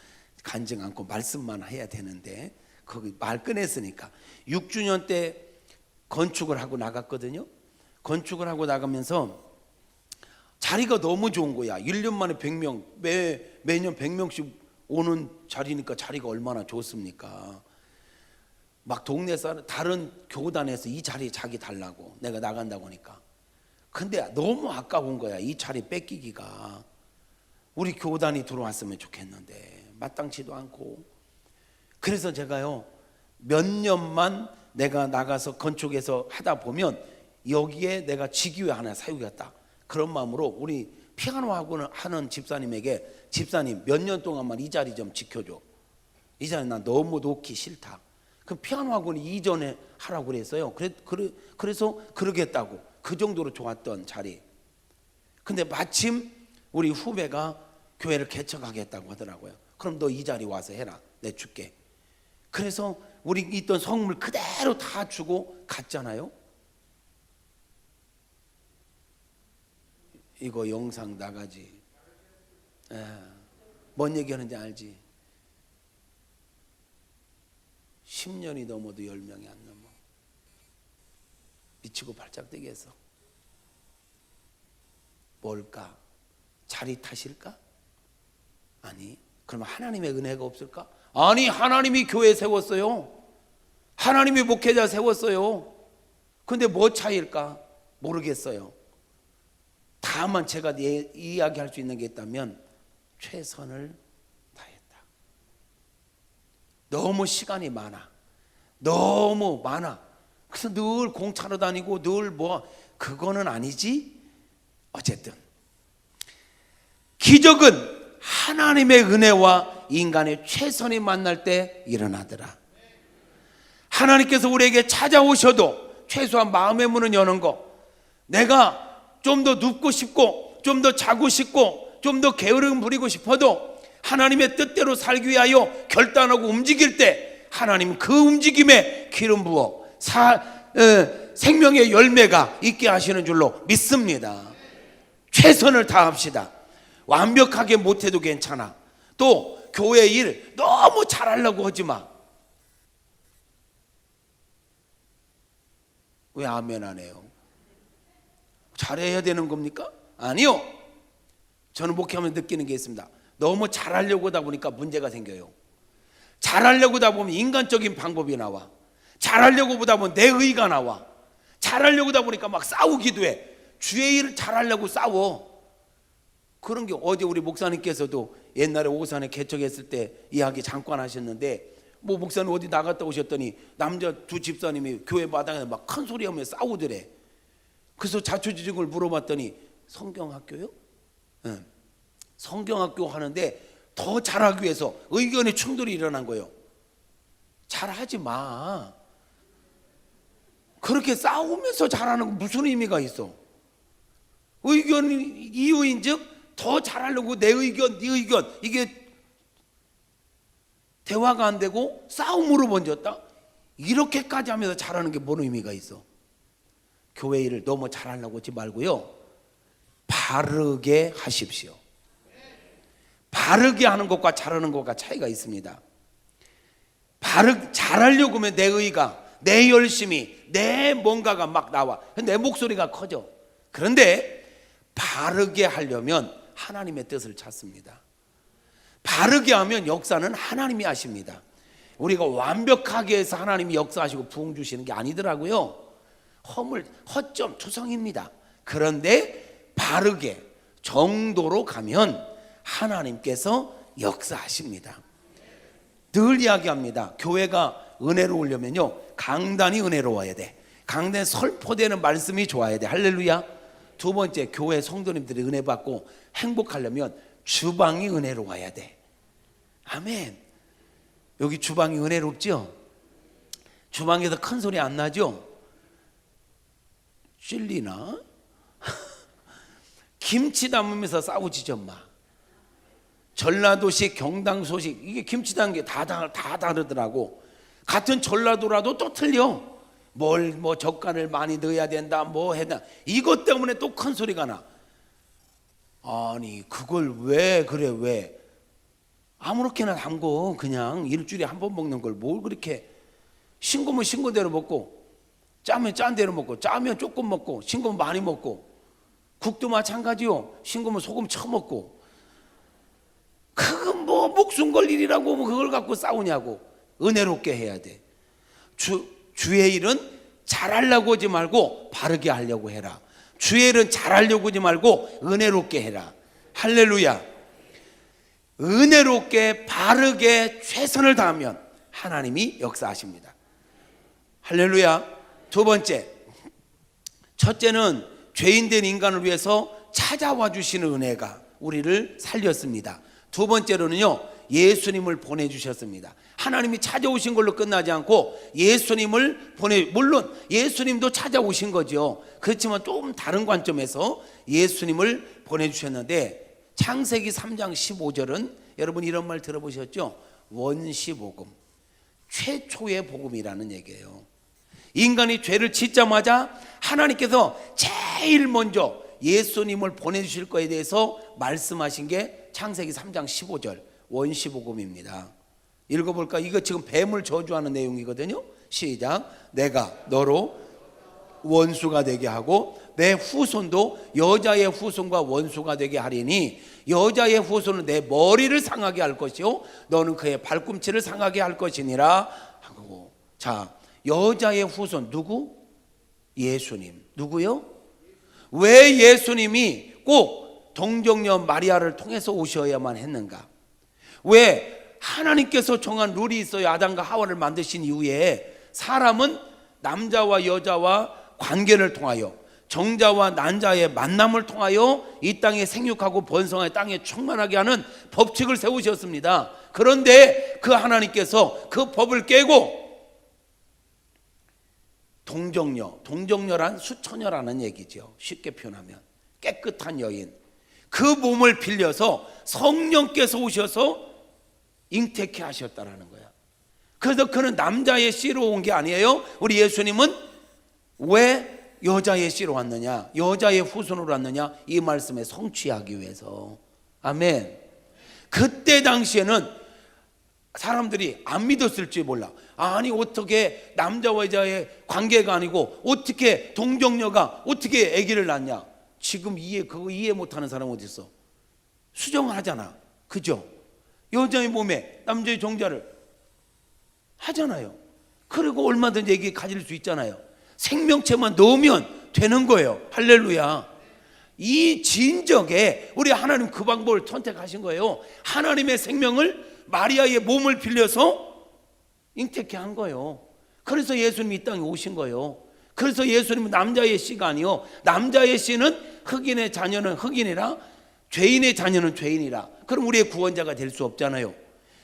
간증 않고 말씀만 해야 되는데, 거기 말 꺼냈으니까 6주년 때 건축을 하고 나갔거든요. 건축을 하고 나가면서 자리가 너무 좋은 거야. 1년 만에 100명, 매년 100명씩 오는 자리니까 자리가 얼마나 좋습니까? 막 동네 사람, 다른 교단에서 이 자리 자기 달라고, 내가 나간다고 하니까. 근데 너무 아까운 거야, 이 자리 뺏기기가. 우리 교단이 들어왔으면 좋겠는데 마땅치도 않고. 그래서 제가요, 몇 년만 내가 나가서 건축해서 하다 보면 여기에 내가 지교회 하나 세우겠다, 그런 마음으로 우리 피아노 학원을 하는 집사님에게, 집사님 몇 년 동안만 이 자리 좀 지켜줘. 이 자리 나 너무 놓기 싫다. 그 피아노 학원이 이전에 하라고 그랬어요. 그래서 그러겠다고. 그 정도로 좋았던 자리. 근데 마침 우리 후배가 교회를 개척하겠다고 하더라고요. 그럼 너 이 자리 와서 해라, 내 줄게. 그래서 우리 있던 성물 그대로 다 주고 갔잖아요. 이거 영상 나가지. 뭔 얘기하는지 알지? 10년이 넘어도 10명이 안 넘어. 미치고 발작 뛰겠어. 뭘까? 자리 탓일까? 아니, 그러면 하나님의 은혜가 없을까? 아니, 하나님이 교회 세웠어요. 하나님이 목회자 세웠어요. 근데 뭐 차이일까? 모르겠어요. 다만 제가 이야기할 수 있는 게 있다면 최선을 다했다. 너무 시간이 많아. 너무 많아. 그래서 늘 공차로 다니고 늘 그거는 아니지. 어쨌든 기적은 하나님의 은혜와 인간의 최선이 만날 때 일어나더라. 하나님께서 우리에게 찾아오셔도 최소한 마음의 문은 여는 거, 내가 좀 더 눕고 싶고 좀 더 자고 싶고 좀 더 게으름 부리고 싶어도 하나님의 뜻대로 살기 위하여 결단하고 움직일 때 하나님 그 움직임에 기름 부어 생명의 열매가 있게 하시는 줄로 믿습니다. 최선을 다합시다. 완벽하게 못해도 괜찮아. 또 교회 일 너무 잘하려고 하지 마. 왜 아멘 안 해요? 잘해야 되는 겁니까? 아니요. 저는 목회하면서 느끼는 게 있습니다. 너무 잘하려고 하다 보니까 문제가 생겨요. 잘하려고 하다 보면 인간적인 방법이 나와. 잘하려고 보다 보면 내 의가 나와. 잘하려고 하다 보니까 막 싸우기도 해. 주의 일을 잘하려고 싸워. 그런 게 어제 우리 목사님께서도 옛날에 오산에 개척했을 때 이야기 잠깐 하셨는데, 뭐 목사님 어디 나갔다 오셨더니 남자 두 집사님이 교회 마당에 막 큰 소리하며 싸우더래. 그래서 자초지종을 물어봤더니 성경학교요? 응. 성경학교 하는데 더 잘하기 위해서 의견의 충돌이 일어난 거예요. 잘하지 마. 그렇게 싸우면서 잘하는 건 무슨 의미가 있어? 의견 이유인즉 더 잘하려고 내 의견, 네 의견, 이게 대화가 안 되고 싸움으로 번졌다? 이렇게까지 하면서 잘하는 게 뭔 의미가 있어? 교회 일을 너무 잘하려고 하지 말고요, 바르게 하십시오. 바르게 하는 것과 잘하는 것과 차이가 있습니다. 잘하려고 하면 내 의가, 내 열심이, 내 뭔가가 막 나와. 내 목소리가 커져. 그런데 바르게 하려면 하나님의 뜻을 찾습니다. 바르게 하면 역사는 하나님이 하십니다. 우리가 완벽하게 해서 하나님이 역사하시고 부흥 주시는 게 아니더라고요. 허점, 투성입니다. 그런데 바르게 정도로 가면 하나님께서 역사하십니다. 늘 이야기합니다. 교회가 은혜로우려면요, 강단이 은혜로워야 돼. 강단에 설포되는 말씀이 좋아야 돼. 할렐루야. 두 번째, 교회 성도님들이 은혜 받고 행복하려면 주방이 은혜로워야 돼. 아멘. 여기 주방이 은혜롭죠? 주방에서 큰 소리 안 나죠? 찔리나? 김치 담으면서 싸우지 좀 마. 전라도식, 경상도식, 이게 김치 담는 게 다 다르더라고. 같은 전라도라도 또 틀려. 뭐 젓갈을 많이 넣어야 된다, 뭐 해야, 이것 때문에 또 큰 소리가 나. 아니 그걸 왜 그래? 왜 아무렇게나 담고 그냥 일주일에 한 번 먹는 걸 뭘 그렇게, 싱거면 싱거운 대로 먹고, 짜면 짠 대로 먹고, 짜면 조금 먹고, 싱거면 많이 먹고, 국도 마찬가지요. 싱거면 소금 쳐먹고. 그건 뭐 목숨 걸 일이라고 뭐 그걸 갖고 싸우냐고. 은혜롭게 해야 돼. 주의 일은 잘하려고 하지 말고 바르게 하려고 해라. 주의 일은 잘하려고 하지 말고 은혜롭게 해라. 할렐루야. 은혜롭게 바르게 최선을 다하면 하나님이 역사하십니다. 할렐루야. 두 번째, 첫째는 죄인된 인간을 위해서 찾아와 주시는 은혜가 우리를 살렸습니다. 두 번째로는요, 예수님을 보내주셨습니다. 하나님이 찾아오신 걸로 끝나지 않고 예수님을 물론 예수님도 찾아오신 거죠. 그렇지만 좀 다른 관점에서 예수님을 보내주셨는데, 창세기 3장 15절은 여러분 이런 말 들어보셨죠? 원시복음, 최초의 복음이라는 얘기예요. 인간이 죄를 짓자마자 하나님께서 제일 먼저 예수님을 보내주실 거에 대해서 말씀하신 게 창세기 3장 15절 원시복음입니다. 읽어볼까? 이거 지금 뱀을 저주하는 내용이거든요. 시작. 내가 너로 원수가 되게 하고 내 후손도 여자의 후손과 원수가 되게 하리니 여자의 후손은 내 머리를 상하게 할 것이요 너는 그의 발꿈치를 상하게 할 것이니라 하고. 자, 여자의 후손 누구? 예수님. 누구요? 왜 예수님이 꼭 동정녀 마리아를 통해서 오셔야만 했는가? 왜 하나님께서 정한 룰이 있어요. 아담과 하와를 만드신 이후에 사람은 남자와 여자와 관계를 통하여, 정자와 난자의 만남을 통하여 이 땅에 생육하고 번성하여 땅에 충만하게 하는 법칙을 세우셨습니다. 그런데 그 하나님께서 그 법을 깨고 동정녀란 수처녀라는 얘기죠. 쉽게 표현하면 깨끗한 여인, 그 몸을 빌려서 성령께서 오셔서 잉태케 하셨다라는 거야. 그래서 그는 남자의 씨로 온 게 아니에요. 우리 예수님은 왜 여자의 씨로 왔느냐, 여자의 후손으로 왔느냐, 이 말씀에 성취하기 위해서. 아멘. 그때 당시에는 사람들이 안 믿었을지 몰라. 아니 어떻게 남자와 여자의 관계가 아니고 어떻게 동정녀가 어떻게 아기를 낳냐. 지금 그거 이해 못하는 사람 어디 있어? 수정을 하잖아, 그죠? 여자의 몸에 남자의 정자를 하잖아요. 그리고 얼마든지 아기 가질 수 있잖아요. 생명체만 넣으면 되는 거예요. 할렐루야. 이 진적에 우리 하나님 그 방법을 선택하신 거예요. 하나님의 생명을 마리아의 몸을 빌려서 잉태케 한 거예요. 그래서 예수님이 이 땅에 오신 거예요. 그래서 예수님은 남자의 씨가 아니요, 남자의 씨는 흑인의 자녀는 흑인이라, 죄인의 자녀는 죄인이라. 그럼 우리의 구원자가 될 수 없잖아요.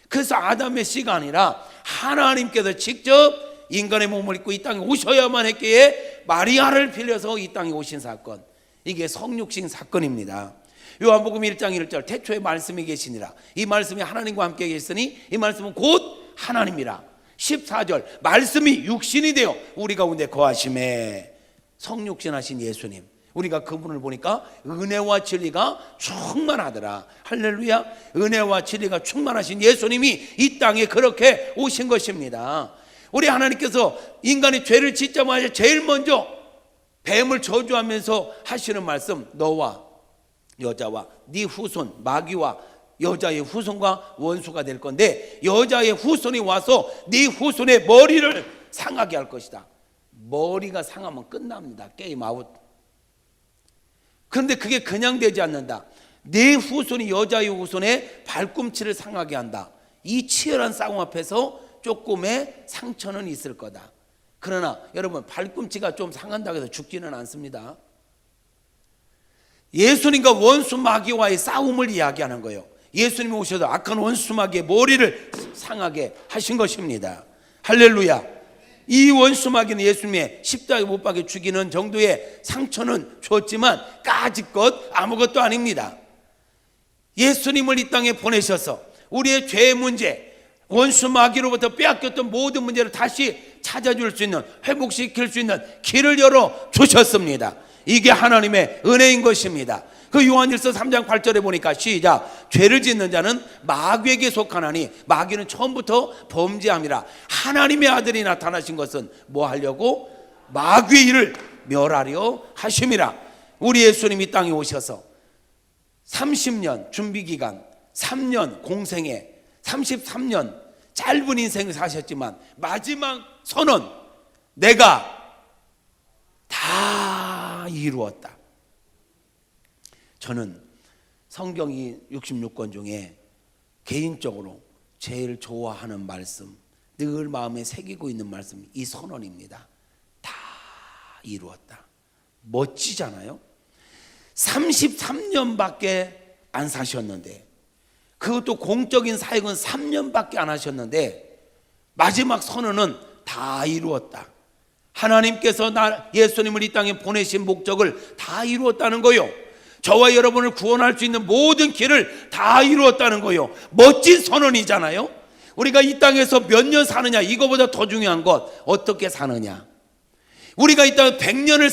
그래서 아담의 씨가 아니라 하나님께서 직접 인간의 몸을 입고 이 땅에 오셔야만 했기에 마리아를 빌려서 이 땅에 오신 사건, 이게 성육신 사건입니다. 요한복음 1장 1절 태초에 말씀이 계시니라. 이 말씀이 하나님과 함께 계시니 이 말씀은 곧 하나님이라. 14절 말씀이 육신이 되어 우리 가운데 거하심에, 성육신하신 예수님, 우리가 그분을 보니까 은혜와 진리가 충만하더라. 할렐루야. 은혜와 진리가 충만하신 예수님이 이 땅에 그렇게 오신 것입니다. 우리 하나님께서 인간이 죄를 짓자마자 제일 먼저 뱀을 저주하면서 하시는 말씀, 너와 여자와 네 후손, 마귀와 여자의 후손과 원수가 될 건데 여자의 후손이 와서 네 후손의 머리를 상하게 할 것이다. 머리가 상하면 끝납니다. 게임 아웃. 그런데 그게 그냥 되지 않는다. 네 후손이 여자의 후손의 발꿈치를 상하게 한다. 이 치열한 싸움 앞에서 조금의 상처는 있을 거다. 그러나 여러분, 발꿈치가 좀 상한다고 해서 죽지는 않습니다. 예수님과 원수 마귀와의 싸움을 이야기하는 거예요. 예수님이 오셔서 악한 원수 마귀의 머리를 상하게 하신 것입니다. 할렐루야. 이 원수 마귀는 예수님의 십자가에 못 박혀 죽이는 정도의 상처는 줬지만 까짓것 아무것도 아닙니다. 예수님을 이 땅에 보내셔서 우리의 죄 문제, 원수 마귀로부터 빼앗겼던 모든 문제를 다시 찾아줄 수 있는, 회복시킬 수 있는 길을 열어 주셨습니다. 이게 하나님의 은혜인 것입니다. 그 요한일서 3장 8절에 보니까 시작, 죄를 짓는 자는 마귀에게 속하나니 마귀는 처음부터 범죄함이라. 하나님의 아들이 나타나신 것은 뭐 하려고? 마귀의 일을 멸하려 하심이라. 우리 예수님 이 땅에 오셔서 30년 준비기간, 3년 공생애, 33년 짧은 인생을 사셨지만 마지막 선언, 내가 다 이루었다. 저는 성경이 66권 중에 개인적으로 제일 좋아하는 말씀, 늘 마음에 새기고 있는 말씀이 이 선언입니다. 다 이루었다. 멋지잖아요. 33년밖에 안 사셨는데, 그것도 공적인 사역은 3년밖에 안 하셨는데 마지막 선언은 다 이루었다. 하나님께서 예수님을 이 땅에 보내신 목적을 다 이루었다는 거요. 저와 여러분을 구원할 수 있는 모든 길을 다 이루었다는 거요. 멋진 선언이잖아요. 우리가 이 땅에서 몇 년 사느냐, 이거보다 더 중요한 것, 어떻게 사느냐. 우리가 이 땅에 100년을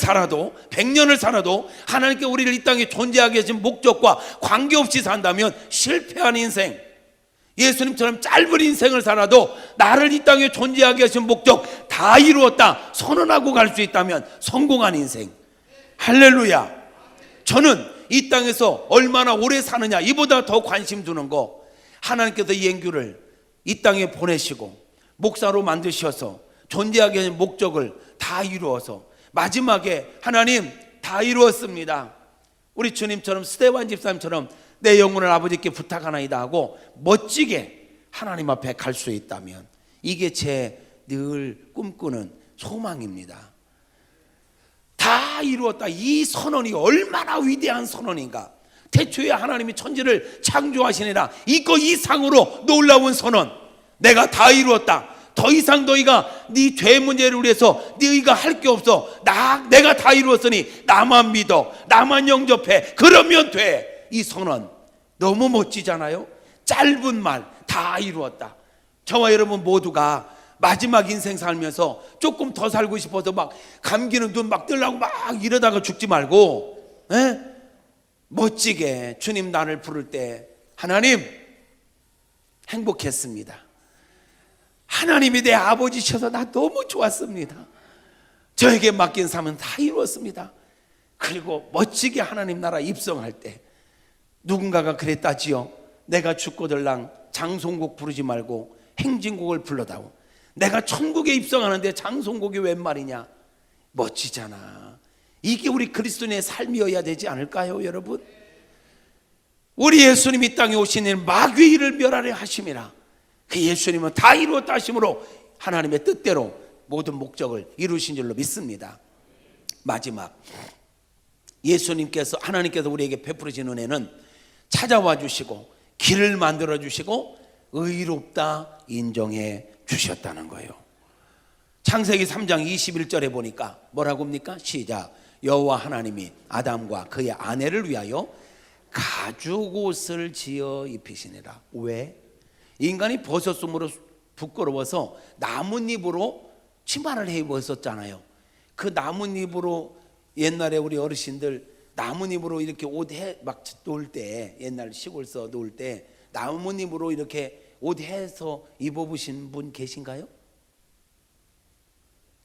살아도 하나님께 우리를 이 땅에 존재하게 하신 목적과 관계없이 산다면 실패한 인생, 예수님처럼 짧은 인생을 살아도 나를 이 땅에 존재하게 하신 목적 다 이루었다 선언하고 갈 수 있다면 성공한 인생. 할렐루야. 저는 이 땅에서 얼마나 오래 사느냐, 이보다 더 관심 두는 거, 하나님께서 이 앵규를 이 땅에 보내시고 목사로 만드셔서 존재하게 하신 목적을 다 이루어서 마지막에 하나님 다 이루었습니다, 우리 주님처럼 스데반 집사님처럼 내 영혼을 아버지께 부탁하나이다 하고 멋지게 하나님 앞에 갈 수 있다면 이게 제 늘 꿈꾸는 소망입니다. 다 이루었다. 이 선언이 얼마나 위대한 선언인가. 태초에 하나님이 천지를 창조하시니라. 이거 이상으로 놀라운 선언. 내가 다 이루었다. 더 이상 너희가 네 죄 문제를 위해서 너희가 할 게 없어. 내가 다 이루었으니 나만 믿어, 나만 영접해, 그러면 돼. 이 선언 너무 멋지잖아요. 짧은 말 다 이루었다. 저와 여러분 모두가 마지막 인생 살면서 조금 더 살고 싶어서 막 감기는 눈 막 뜨려고 막 이러다가 죽지 말고, 멋지게 주님 나를 부를 때 하나님 행복했습니다. 하나님이 내 아버지셔서 나 너무 좋았습니다. 저에게 맡긴 삶은 다 이루었습니다. 그리고 멋지게 하나님 나라 입성할 때 누군가가 그랬다지요. 내가 죽고들랑 장송곡 부르지 말고 행진곡을 불러다오. 내가 천국에 입성하는데 장송곡이 웬 말이냐. 멋지잖아. 이게 우리 그리스도인의 삶이어야 되지 않을까요, 여러분? 우리 예수님이 이 땅에 오신 일 마귀의 일을 멸하려 하심이라. 그 예수님은 다 이루었다 하심으로 하나님의 뜻대로 모든 목적을 이루신 줄로 믿습니다. 마지막, 예수님께서, 하나님께서 우리에게 베풀으신 은혜는 찾아와 주시고 길을 만들어 주시고 의롭다 인정해 주셨다는 거예요. 창세기 3장 21절에 보니까 뭐라고 합니까? 시작. 여호와 하나님이 아담과 그의 아내를 위하여 가죽옷을 지어 입히시니라. 왜? 인간이 벗었으므로 부끄러워서 나뭇잎으로 치마를 해 입었었잖아요. 그 나뭇잎으로, 옛날에 우리 어르신들 나뭇잎으로 이렇게 옷 해 막 놓을 때, 옛날 시골서 놓을 때 나뭇잎으로 이렇게 옷 해서 입어보신 분 계신가요?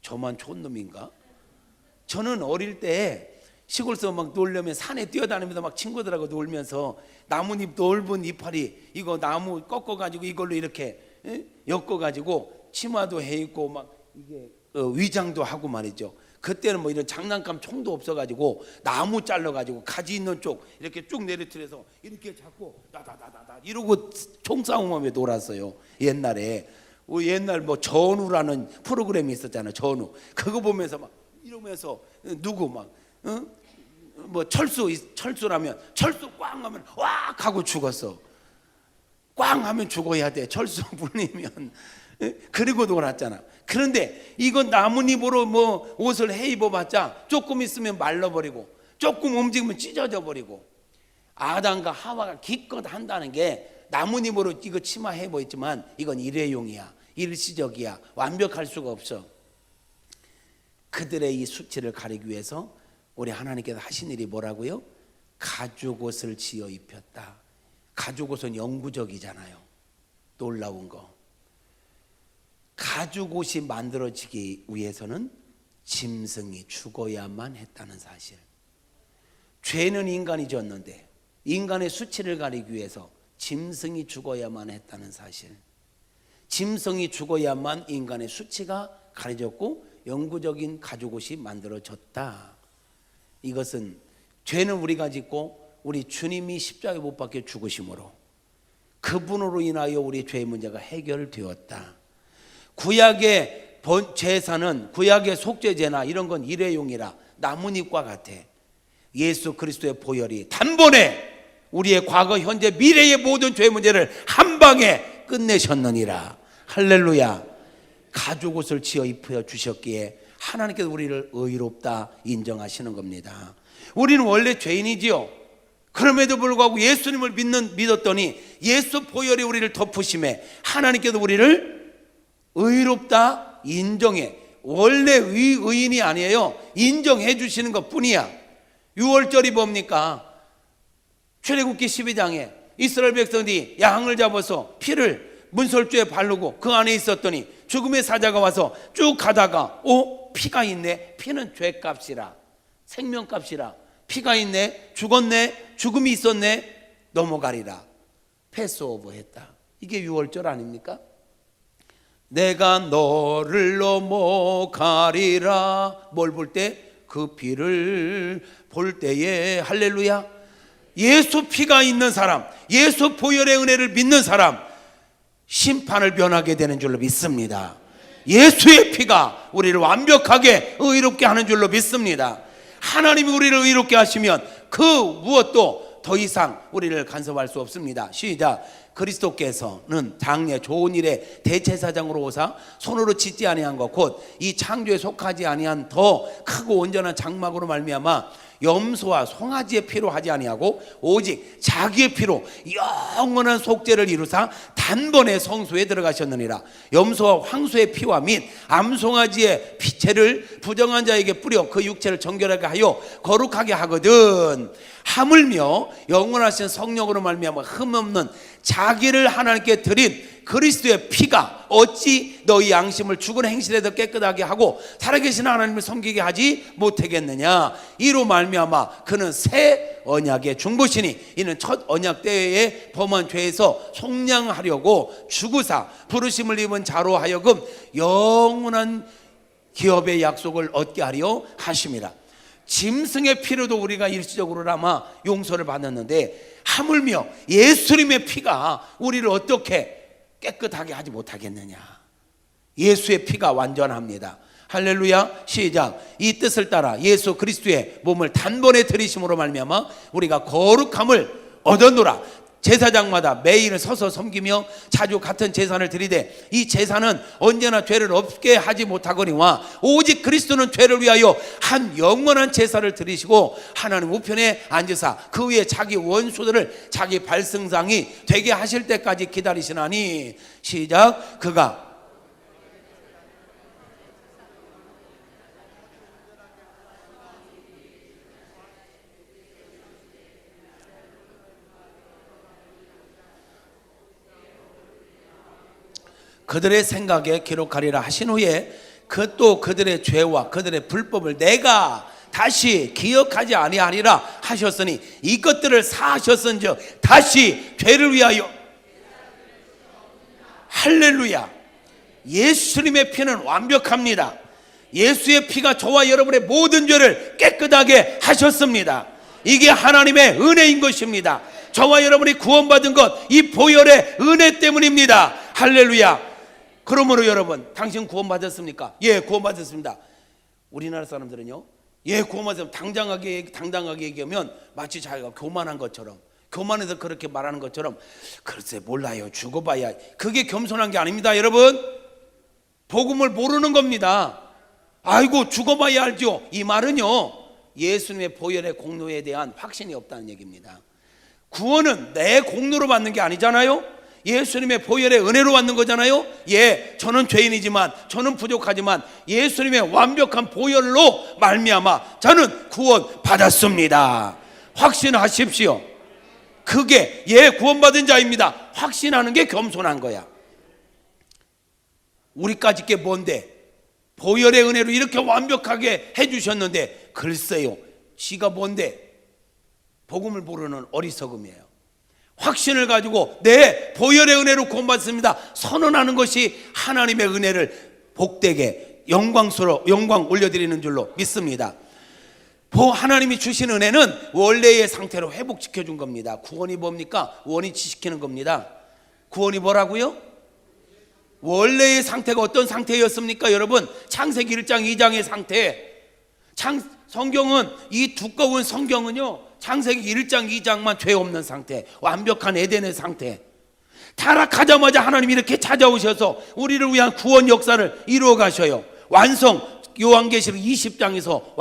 저만 촌놈인가? 저는 어릴 때 시골서 막 놀려면 산에 뛰어다니면서 막 친구들하고 놀면서 나뭇잎 넓은 이파리 이거 나무 꺾어가지고 이걸로 이렇게 엮어가지고 치마도 해 입고 막 이게 위장도 하고 말이죠. 그때는 뭐 이런 장난감 총도 없어가지고 나무 잘라가지고 가지 있는 쪽 이렇게 쭉 내리틀어서 이렇게 잡고 다다다다다 이러고 총싸움하며 놀았어요. 옛날에 옛날 뭐 전우라는 프로그램이 있었잖아요. 전우 그거 보면서 막 이러면서 누구 막 뭐 철수라면 철수 꽝 하면 왁 하고 죽었어. 꽝 하면 죽어야 돼. 철수 불리면. 그리고 놀았잖아. 그런데 이건 나뭇잎으로 뭐 옷을 해 입어봤자 조금 있으면 말라버리고 조금 움직이면 찢어져 버리고. 아담과 하와가 기껏 한다는 게 나뭇잎으로 이거 치마 해 보였지만 이건 일회용이야. 일시적이야. 완벽할 수가 없어. 그들의 이 수치를 가리기 위해서 우리 하나님께서 하신 일이 뭐라고요? 가죽옷을 지어 입혔다. 가죽옷은 영구적이잖아요. 놀라운 거. 가죽옷이 만들어지기 위해서는 짐승이 죽어야만 했다는 사실. 죄는 인간이 졌는데 인간의 수치를 가리기 위해서 짐승이 죽어야만 했다는 사실. 짐승이 죽어야만 인간의 수치가 가려졌고 영구적인 가죽옷이 만들어졌다. 이것은 죄는 우리가 짓고 우리 주님이 십자가에 못 박혀 죽으심으로 그분으로 인하여 우리 죄의 문제가 해결되었다. 구약의 제사는 구약의 속죄제나 이런 건 일회용이라 나뭇잎과 같아. 예수 그리스도의 보혈이 단번에 우리의 과거, 현재, 미래의 모든 죄의 문제를 한 방에 끝내셨느니라. 할렐루야. 가죽옷을 지어 입혀 주셨기에 하나님께서 우리를 의롭다 인정하시는 겁니다. 우리는 원래 죄인이지요. 그럼에도 불구하고 예수님을 믿었더니 예수 보혈이 우리를 덮으심에 하나님께서 우리를 의롭다 인정해. 원래 의인이 아니에요. 인정해 주시는 것 뿐이야. 6월절이 뭡니까? 출애굽기 12장에 이스라엘 백성들이 양을 잡아서 피를 문설주에 바르고 그 안에 있었더니 죽음의 사자가 와서 쭉 가다가 피가 있네. 피는 죄값이라, 생명값이라. 피가 있네. 죽었네. 죽음이 있었네. 넘어가리라. 패스오버 했다. 이게 6월절 아닙니까? 내가 너를 넘어가리라. 뭘 볼 때? 그 피를 볼 때에. 할렐루야. 예수 피가 있는 사람, 예수 보혈의 은혜를 믿는 사람, 심판을 면하게 되는 줄로 믿습니다. 예수의 피가 우리를 완벽하게 의롭게 하는 줄로 믿습니다. 하나님이 우리를 의롭게 하시면 그 무엇도 더 이상 우리를 간섭할 수 없습니다. 시작. 그리스도께서는 장래 좋은 일에 대제사장으로 오사 손으로 짓지 아니한 것 곧 이 창조에 속하지 아니한 더 크고 온전한 장막으로 말미암아 염소와 송아지의 피로 하지 아니하고 오직 자기의 피로 영원한 속죄를 이루사 단번에 성소에 들어가셨느니라. 염소와 황소의 피와 및 암송아지의 피체를 부정한 자에게 뿌려 그 육체를 정결하게 하여 거룩하게 하거든. 하물며 영원하신 성령으로 말미암아 흠없는 자기를 하나님께 드린 그리스도의 피가 어찌 너희 양심을 죽은 행실에서 깨끗하게 하고 살아계신 하나님을 섬기게 하지 못하겠느냐. 이로 말미암아 그는 새 언약의 중보시니 이는 첫 언약 때에 범한 죄에서 속량하려고 죽으사 부르심을 입은 자로 하여금 영원한 기업의 약속을 얻게 하려 하심이라. 짐승의 피로도 우리가 일시적으로나마 용서를 받았는데 하물며 예수님의 피가 우리를 어떻게 깨끗하게 하지 못하겠느냐. 예수의 피가 완전합니다. 할렐루야. 시작. 이 뜻을 따라 예수 그리스도의 몸을 단번에 들이심으로 말미암아 우리가 거룩함을 얻었노라. 제사장마다 매일 서서 섬기며 자주 같은 제사를 드리되 이 제사는 언제나 죄를 없게 하지 못하거니와 오직 그리스도는 죄를 위하여 한 영원한 제사를 드리시고 하나님 우편에 앉으사 그 위에 자기 원수들을 자기 발승장이 되게 하실 때까지 기다리시나니. 시작. 그가 그들의 생각에 기록하리라 하신 후에 또 그들의 죄와 그들의 불법을 내가 다시 기억하지 아니하리라 하셨으니 이것들을 사하셨은즉 다시 죄를 위하여. 할렐루야. 예수님의 피는 완벽합니다. 예수의 피가 저와 여러분의 모든 죄를 깨끗하게 하셨습니다. 이게 하나님의 은혜인 것입니다. 저와 여러분이 구원받은 것 이 보혈의 은혜 때문입니다. 할렐루야. 그러므로 여러분, 당신 구원받았습니까? 예, 구원받았습니다. 우리나라 사람들은요, 예, 구원받았으면 당당하게 얘기하면 마치 자기가 교만한 것처럼, 교만해서 그렇게 말하는 것처럼, 글쎄 몰라요, 죽어봐야. 그게 겸손한 게 아닙니다. 여러분, 복음을 모르는 겁니다. 아이고 죽어봐야 알죠. 이 말은요, 예수님의 보혈의 공로에 대한 확신이 없다는 얘기입니다. 구원은 내 공로로 받는 게 아니잖아요. 예수님의 보혈의 은혜로 받는 거잖아요. 예, 저는 죄인이지만, 저는 부족하지만 예수님의 완벽한 보혈로 말미암아 저는 구원 받았습니다. 확신하십시오. 그게 구원받은 자입니다. 확신하는 게 겸손한 거야. 우리까지 게 뭔데? 보혈의 은혜로 이렇게 완벽하게 해주셨는데 글쎄요, 지가 뭔데? 복음을 모르는 어리석음이에요. 확신을 가지고 내 보혈의 은혜로 구원받습니다 선언하는 것이 하나님의 은혜를 복되게 영광 올려드리는 줄로 믿습니다. 하나님이 주신 은혜는 원래의 상태로 회복시켜 준 겁니다. 구원이 뭡니까? 원위치시키는 겁니다. 구원이 뭐라고요? 원래의 상태가 어떤 상태였습니까? 여러분, 창세기 1장 2장의 상태. 성경은, 이 두꺼운 성경은요, 창세기 1장 2장만 죄 없는 상태, 완벽한 에덴의 상태. 타락하자마자 하나님이 이렇게 찾아오셔서 우리를 위한 구원 역사를 이루어 가셔요. 완성. 요한계시록 20장에서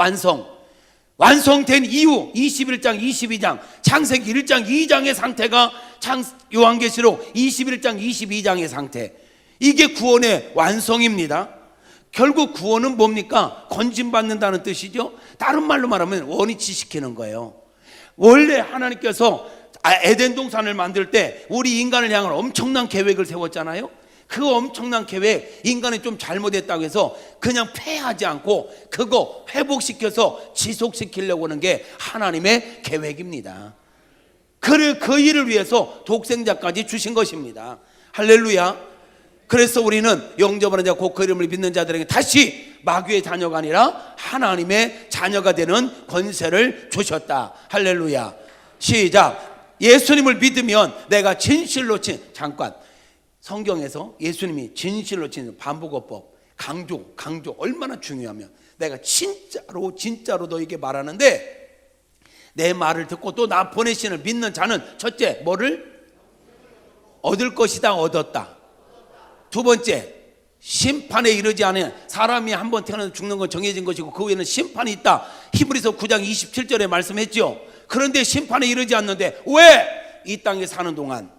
완성된 이후 21장 22장, 창세기 1장 2장의 상태가 요한계시록 21장 22장의 상태. 이게 구원의 완성입니다. 결국 구원은 뭡니까? 건진받는다는 뜻이죠. 다른 말로 말하면 원위치시키는 거예요. 원래 하나님께서 에덴 동산을 만들 때 우리 인간을 향한 엄청난 계획을 세웠잖아요. 그 엄청난 계획, 인간이 좀 잘못했다고 해서 그냥 폐하지 않고 그거 회복시켜서 지속시키려고 하는 게 하나님의 계획입니다. 그 일을 위해서 독생자까지 주신 것입니다. 할렐루야. 그래서 우리는 영접하는 자 곧 그 이름을 믿는 자들에게 다시 마귀의 자녀가 아니라 하나님의 자녀가 되는 권세를 주셨다. 할렐루야. 시작. 예수님을 믿으면 내가 진실로 잠깐, 성경에서 예수님이 진실로 반복어법 강조 얼마나 중요하면, 내가 진짜로 너에게 말하는데 내 말을 듣고 또 나 보내신을 믿는 자는 첫째, 뭐를 얻을 것이다. 얻었다. 두 번째, 심판에 이르지 않은 사람이 한번 태어나서 죽는 건 정해진 것이고 그 후에는 심판이 있다. 히브리서 9장 27절에 말씀했죠. 그런데 심판에 이르지 않는데 왜? 이 땅에 사는 동안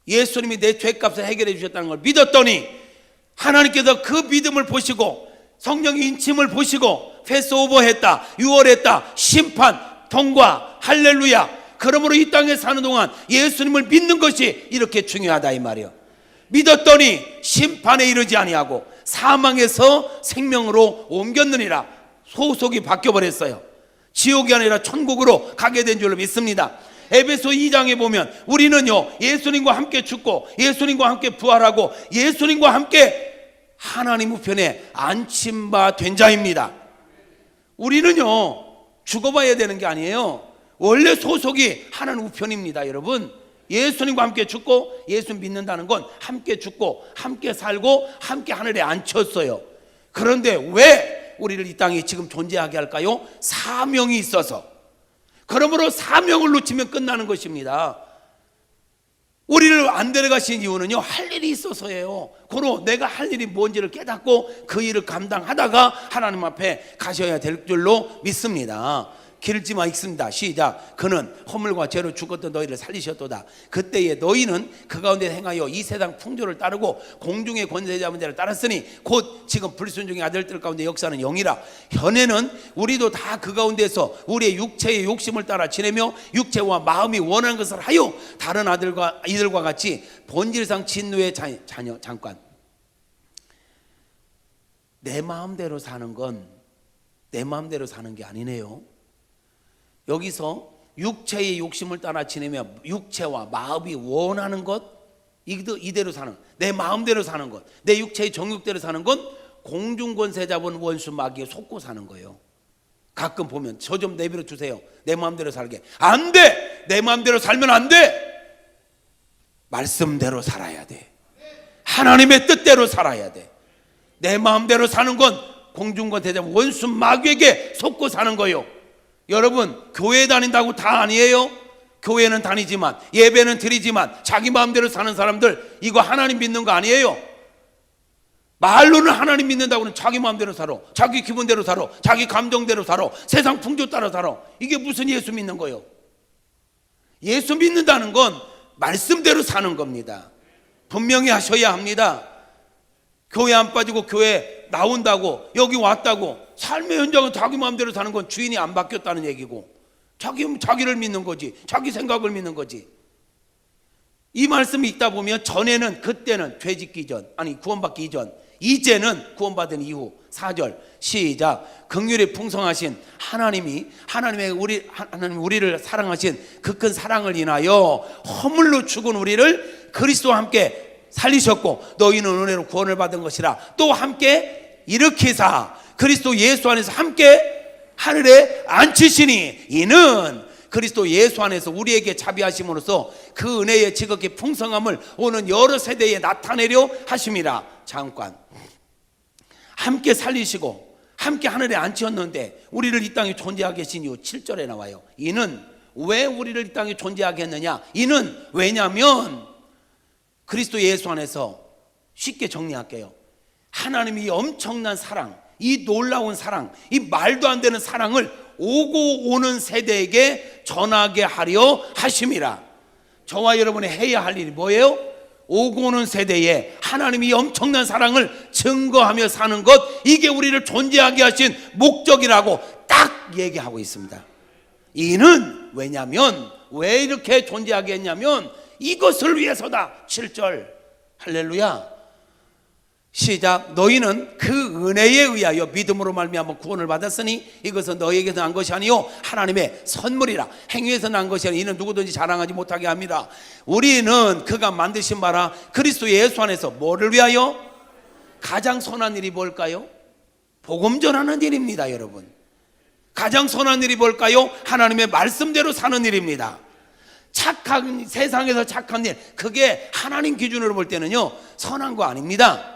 예수님이 내 죄값을 해결해 주셨다는 걸 믿었더니 하나님께서 그 믿음을 보시고 성령의 인침을 보시고 패스오버했다, 유월했다, 심판 통과. 할렐루야. 그러므로 이 땅에 사는 동안 예수님을 믿는 것이 이렇게 중요하다 이 말이에요. 믿었더니 심판에 이르지 아니하고 사망에서 생명으로 옮겼느니라. 소속이 바뀌어버렸어요. 지옥이 아니라 천국으로 가게 된 줄로 믿습니다. 에베소 2장에 보면 우리는요, 예수님과 함께 죽고 예수님과 함께 부활하고 예수님과 함께 하나님 우편에 앉힌 바 된 자입니다. 우리는요 죽어봐야 되는 게 아니에요. 원래 소속이 하나님 우편입니다. 여러분, 예수님과 함께 죽고 예수 믿는다는 건 함께 죽고 함께 살고 함께 하늘에 앉혔어요. 그런데 왜 우리를 이 땅에 지금 존재하게 할까요? 사명이 있어서. 그러므로 사명을 놓치면 끝나는 것입니다. 우리를 안 데려가신 이유는요 할 일이 있어서예요. 그로 내가 할 일이 뭔지를 깨닫고 그 일을 감당하다가 하나님 앞에 가셔야 될 줄로 믿습니다. 길지만 읽습니다. 시작. 그는 허물과 죄로 죽었던 너희를 살리셨도다. 그때에 너희는 그 가운데 행하여 이 세상 풍조를 따르고 공중의 권세 잡은 자를 따랐으니 곧 지금 불순종의 아들들 가운데 역사는 영이라. 현에는 우리도 다 그 가운데서 우리의 육체의 욕심을 따라 지내며 육체와 마음이 원하는 것을 하여 다른 이들과 같이 본질상 진노의 자녀. 잠깐, 내 마음대로 사는 건 내 마음대로 사는 게 아니네요. 여기서 육체의 욕심을 따라 지내며 육체와 마음이 원하는 것, 이대로 사는, 내 마음대로 사는 것, 내 육체의 정욕대로 사는 건 공중권세 잡은 원수 마귀에 속고 사는 거예요. 가끔 보면 저 좀 내버려 두세요. 내 마음대로 살게. 안 돼. 내 마음대로 살면 안 돼. 말씀대로 살아야 돼. 하나님의 뜻대로 살아야 돼. 내 마음대로 사는 건 공중권세 잡은 원수 마귀에게 속고 사는 거예요. 여러분, 교회 다닌다고 다 아니에요. 교회는 다니지만 예배는 드리지만 자기 마음대로 사는 사람들, 이거 하나님 믿는 거 아니에요. 말로는 하나님 믿는다고는 자기 마음대로 살아, 자기 기분대로 살아, 자기 감정대로 살아, 세상 풍조 따라 살아. 이게 무슨 예수 믿는 거예요? 예수 믿는다는 건 말씀대로 사는 겁니다. 분명히 하셔야 합니다. 교회 안 빠지고 교회 나온다고 여기 왔다고 삶의 현장은 자기 마음대로 사는 건 주인이 안 바뀌었다는 얘기고, 자기를 믿는 거지, 자기 생각을 믿는 거지. 이 말씀이 있다 보면 전에는, 그때는 죄 짓기 전, 아니 구원받기 이전, 이제는 구원받은 이후. 4절 시작. 긍휼이 풍성하신 하나님이 우리를 사랑하신 그 큰 사랑을 인하여 허물로 죽은 우리를 그리스도와 함께 살리셨고 너희는 은혜로 구원을 받은 것이라. 또 함께 일으키사 그리스도 예수 안에서 함께 하늘에 앉히시니 이는 그리스도 예수 안에서 우리에게 자비하심으로써 그 은혜의 지극히 풍성함을 오는 여러 세대에 나타내려 하심이라. 잠깐, 함께 살리시고 함께 하늘에 앉혔는데 우리를 이 땅에 존재하게 하신 이유 7절에 나와요. 이는 왜 우리를 이 땅에 존재하게 했느냐? 이는 왜냐하면 그리스도 예수 안에서, 쉽게 정리할게요, 하나님이 엄청난 사랑, 이 놀라운 사랑, 이 말도 안 되는 사랑을 오고 오는 세대에게 전하게 하려 하심이라. 저와 여러분이 해야 할 일이 뭐예요? 오고 오는 세대에 하나님이 엄청난 사랑을 증거하며 사는 것, 이게 우리를 존재하게 하신 목적이라고 딱 얘기하고 있습니다. 이는 왜냐면, 왜 이렇게 존재하게 했냐면 이것을 위해서다. 7절 할렐루야. 시작. 너희는 그 은혜에 의하여 믿음으로 말미암아 구원을 받았으니 이것은 너희에게서 난 것이 아니요 하나님의 선물이라. 행위에서 난 것이 아니라 이는 누구든지 자랑하지 못하게 합니다. 우리는 그가 만드신 바라 그리스도 예수 안에서 뭐를 위하여? 가장 선한 일이 뭘까요? 복음 전하는 일입니다. 여러분, 가장 선한 일이 뭘까요? 하나님의 말씀대로 사는 일입니다. 착한, 세상에서 착한 일, 그게 하나님 기준으로 볼 때는요 선한 거 아닙니다.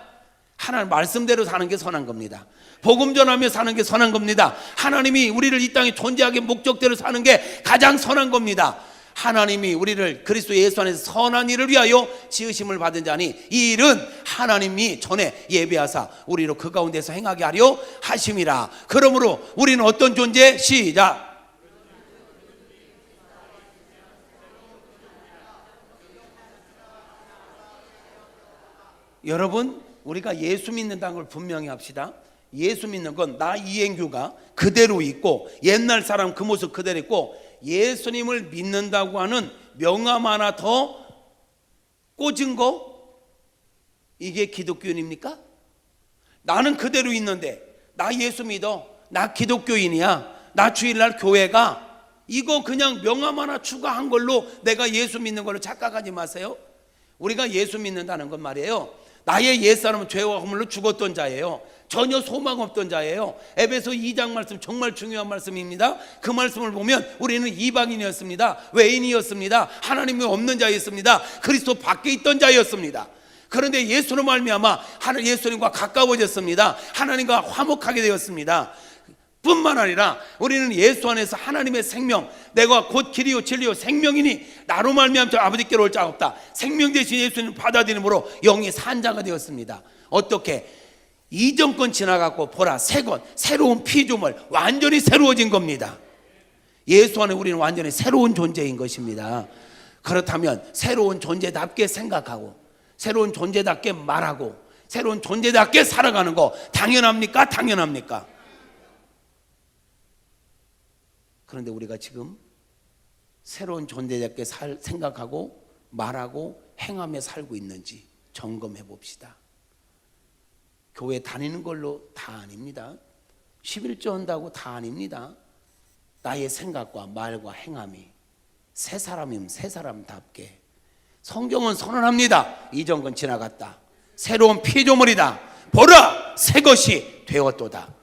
하나님 말씀대로 사는 게 선한 겁니다. 복음 전하며 사는 게 선한 겁니다. 하나님이 우리를 이 땅에 존재하게 목적대로 사는 게 가장 선한 겁니다. 하나님이 우리를 그리스도 예수 안에서 선한 일을 위하여 지으심을 받은 자니 이 일은 하나님이 전에 예비하사 우리로 그 가운데서 행하게 하려 하심이라. 그러므로 우리는 어떤 존재? 시작. 여러분, 우리가 예수 믿는다는 걸 분명히 합시다. 예수 믿는 건 나 이행규가 그대로 있고 옛날 사람 그 모습 그대로 있고, 예수님을 믿는다고 하는 명함 하나 더 꽂은 거, 이게 기독교인입니까? 나는 그대로 있는데 나 예수 믿어, 나 기독교인이야, 나 주일날 교회가, 이거 그냥 명함 하나 추가한 걸로 내가 예수 믿는 걸로 착각하지 마세요. 우리가 예수 믿는다는 건 말이에요, 나의 옛사람은 죄와 허물로 죽었던 자예요. 전혀 소망 없던 자예요. 에베소 2장 말씀 정말 중요한 말씀입니다. 그 말씀을 보면 우리는 이방인이었습니다. 외인이었습니다. 하나님이 없는 자였습니다. 그리스도 밖에 있던 자였습니다. 그런데 예수로 말미암아 예수님과 가까워졌습니다. 하나님과 화목하게 되었습니다. 뿐만 아니라 우리는 예수 안에서 하나님의 생명, 내가 곧 길이요 진리요 생명이니 나로 말미암아 아버지께로 올 자가 없다. 생명 대신 예수님을 받아들임으로 영이 산 자가 되었습니다. 어떻게? 이전 건 지나갔고 보라 새 것, 새로운 피조물, 완전히 새로워진 겁니다. 예수 안에 우리는 완전히 새로운 존재인 것입니다. 그렇다면 새로운 존재답게 생각하고 새로운 존재답게 말하고 새로운 존재답게 살아가는 거 당연합니까? 당연합니까? 그런데 우리가 지금 새로운 존재답게 생각하고 말하고 행하며 살고 있는지 점검해 봅시다. 교회 다니는 걸로 다 아닙니다. 11조 한다고 다 아닙니다. 나의 생각과 말과 행함이 새 사람이면 새 사람답게. 성경은 선언합니다. 이전 건 지나갔다. 새로운 피조물이다. 보라 새 것이 되었도다.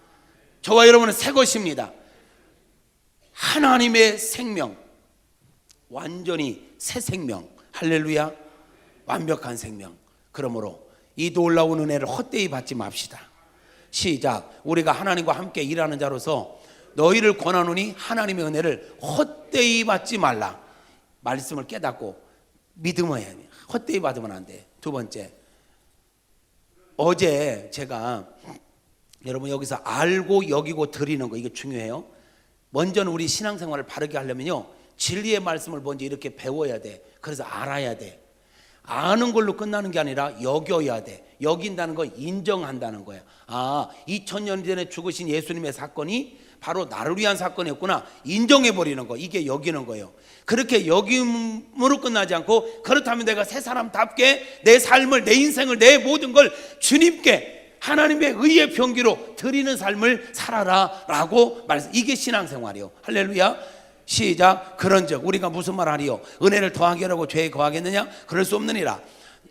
저와 여러분은 새 것입니다. 하나님의 생명, 완전히 새 생명. 할렐루야. 완벽한 생명. 그러므로 이 놀라운 은혜를 헛되이 받지 맙시다. 시작. 우리가 하나님과 함께 일하는 자로서 너희를 권하노니 하나님의 은혜를 헛되이 받지 말라. 말씀을 깨닫고 믿음을 해야 돼. 헛되이 받으면 안 돼. 두 번째, 어제 제가 여러분 여기서 알고 여기고 드리는 거 이게 중요해요. 먼저는 우리 신앙생활을 바르게 하려면요, 진리의 말씀을 먼저 이렇게 배워야 돼. 그래서 알아야 돼. 아는 걸로 끝나는 게 아니라 여겨야 돼. 여긴다는 건 인정한다는 거야. 2000년 전에 죽으신 예수님의 사건이 바로 나를 위한 사건이었구나. 인정해버리는 거. 이게 여기는 거예요. 그렇게 여김으로 끝나지 않고, 그렇다면 내가 새 사람답게 내 삶을, 내 인생을, 내 모든 걸 주님께 하나님의 의의 병기로 드리는 삶을 살아라 라고 말씀. 이게 신앙생활이요. 할렐루야. 시작. 그런즉 우리가 무슨 말 하리요? 은혜를 더하게 하려고 죄에 거하겠느냐? 그럴 수 없느니라.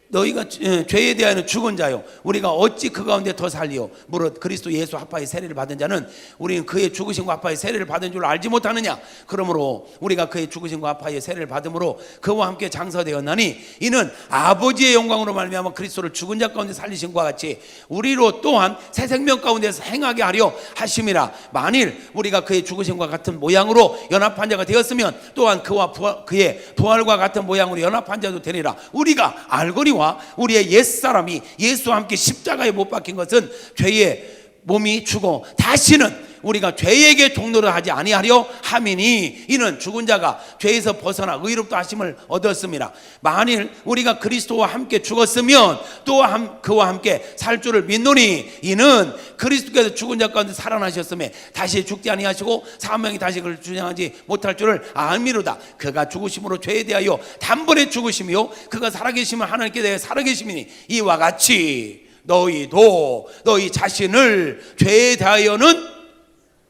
너희가 죄에 대하여는 죽은 자요, 우리가 어찌 그 가운데 더 살리요? 무릇 그리스도 예수 합하의 세례를 받은 자는 우리는 그의 죽으심과 합하의 세례를 받은 줄 알지 못하느냐? 그러므로 우리가 그의 죽으심과 합하의 세례를 받음으로 그와 함께 장사되었나니 이는 아버지의 영광으로 말미암아 그리스도를 죽은 자 가운데 살리심과 같이 우리로 또한 새 생명 가운데서 행하게 하려 하심이라. 만일 우리가 그의 죽으심과 같은 모양으로 연합한 자가 되었으면 또한 그의 부활과 같은 모양으로 연합한 자도 되리라. 우리가 알거니와 우리의 옛사람이 예수와 함께 십자가에 못 박힌 것은 죄의 몸이 죽어 다시는 우리가 죄에게 동로를 하지 아니하려 함이니 이는 죽은 자가 죄에서 벗어나 의롭다 하심을 얻었습니다. 만일 우리가 그리스도와 함께 죽었으면 또 그와 함께 살 줄을 믿노니 이는 그리스도께서 죽은 자 가운데 살아나셨음에 다시 죽지 아니하시고 사명이 다시 그를 주장하지 못할 줄을 알미로다. 그가 죽으심으로 죄에 대하여 단번에 죽으심이요 그가 살아계시면 하나님께 대해 살아계심이니 이와 같이 너희도 너희 자신을 죄에 대하여는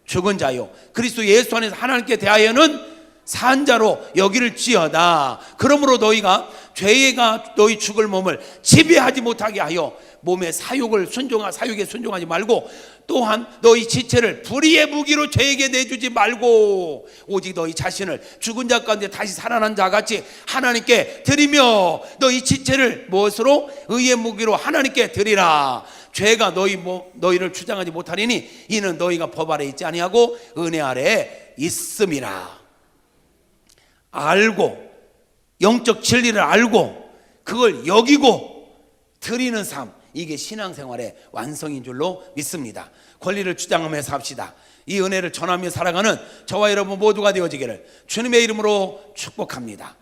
죽은 자요 그리스도 예수 안에서 하나님께 대하여는 산 자로 여기를지어다. 그러므로 너희가 죄가 너희 죽을 몸을 지배하지 못하게 하여 몸의 사육에 순종하지 말고 또한 너희 지체를 불의의 무기로 죄에게 내주지 말고 오직 너희 자신을 죽은 자 가운데 다시 살아난 자같이 하나님께 드리며 너희 지체를 무엇으로? 의의 무기로 하나님께 드리라. 죄가 너희를 주장하지 못하리니 이는 너희가 법 아래 있지 아니하고 은혜 아래에 있음이라. 알고 영적 진리를 알고 그걸 여기고 드리는 삶, 이게 신앙생활의 완성인 줄로 믿습니다. 권리를 주장하며 삽시다. 이 은혜를 전하며 살아가는 저와 여러분 모두가 되어지기를 주님의 이름으로 축복합니다.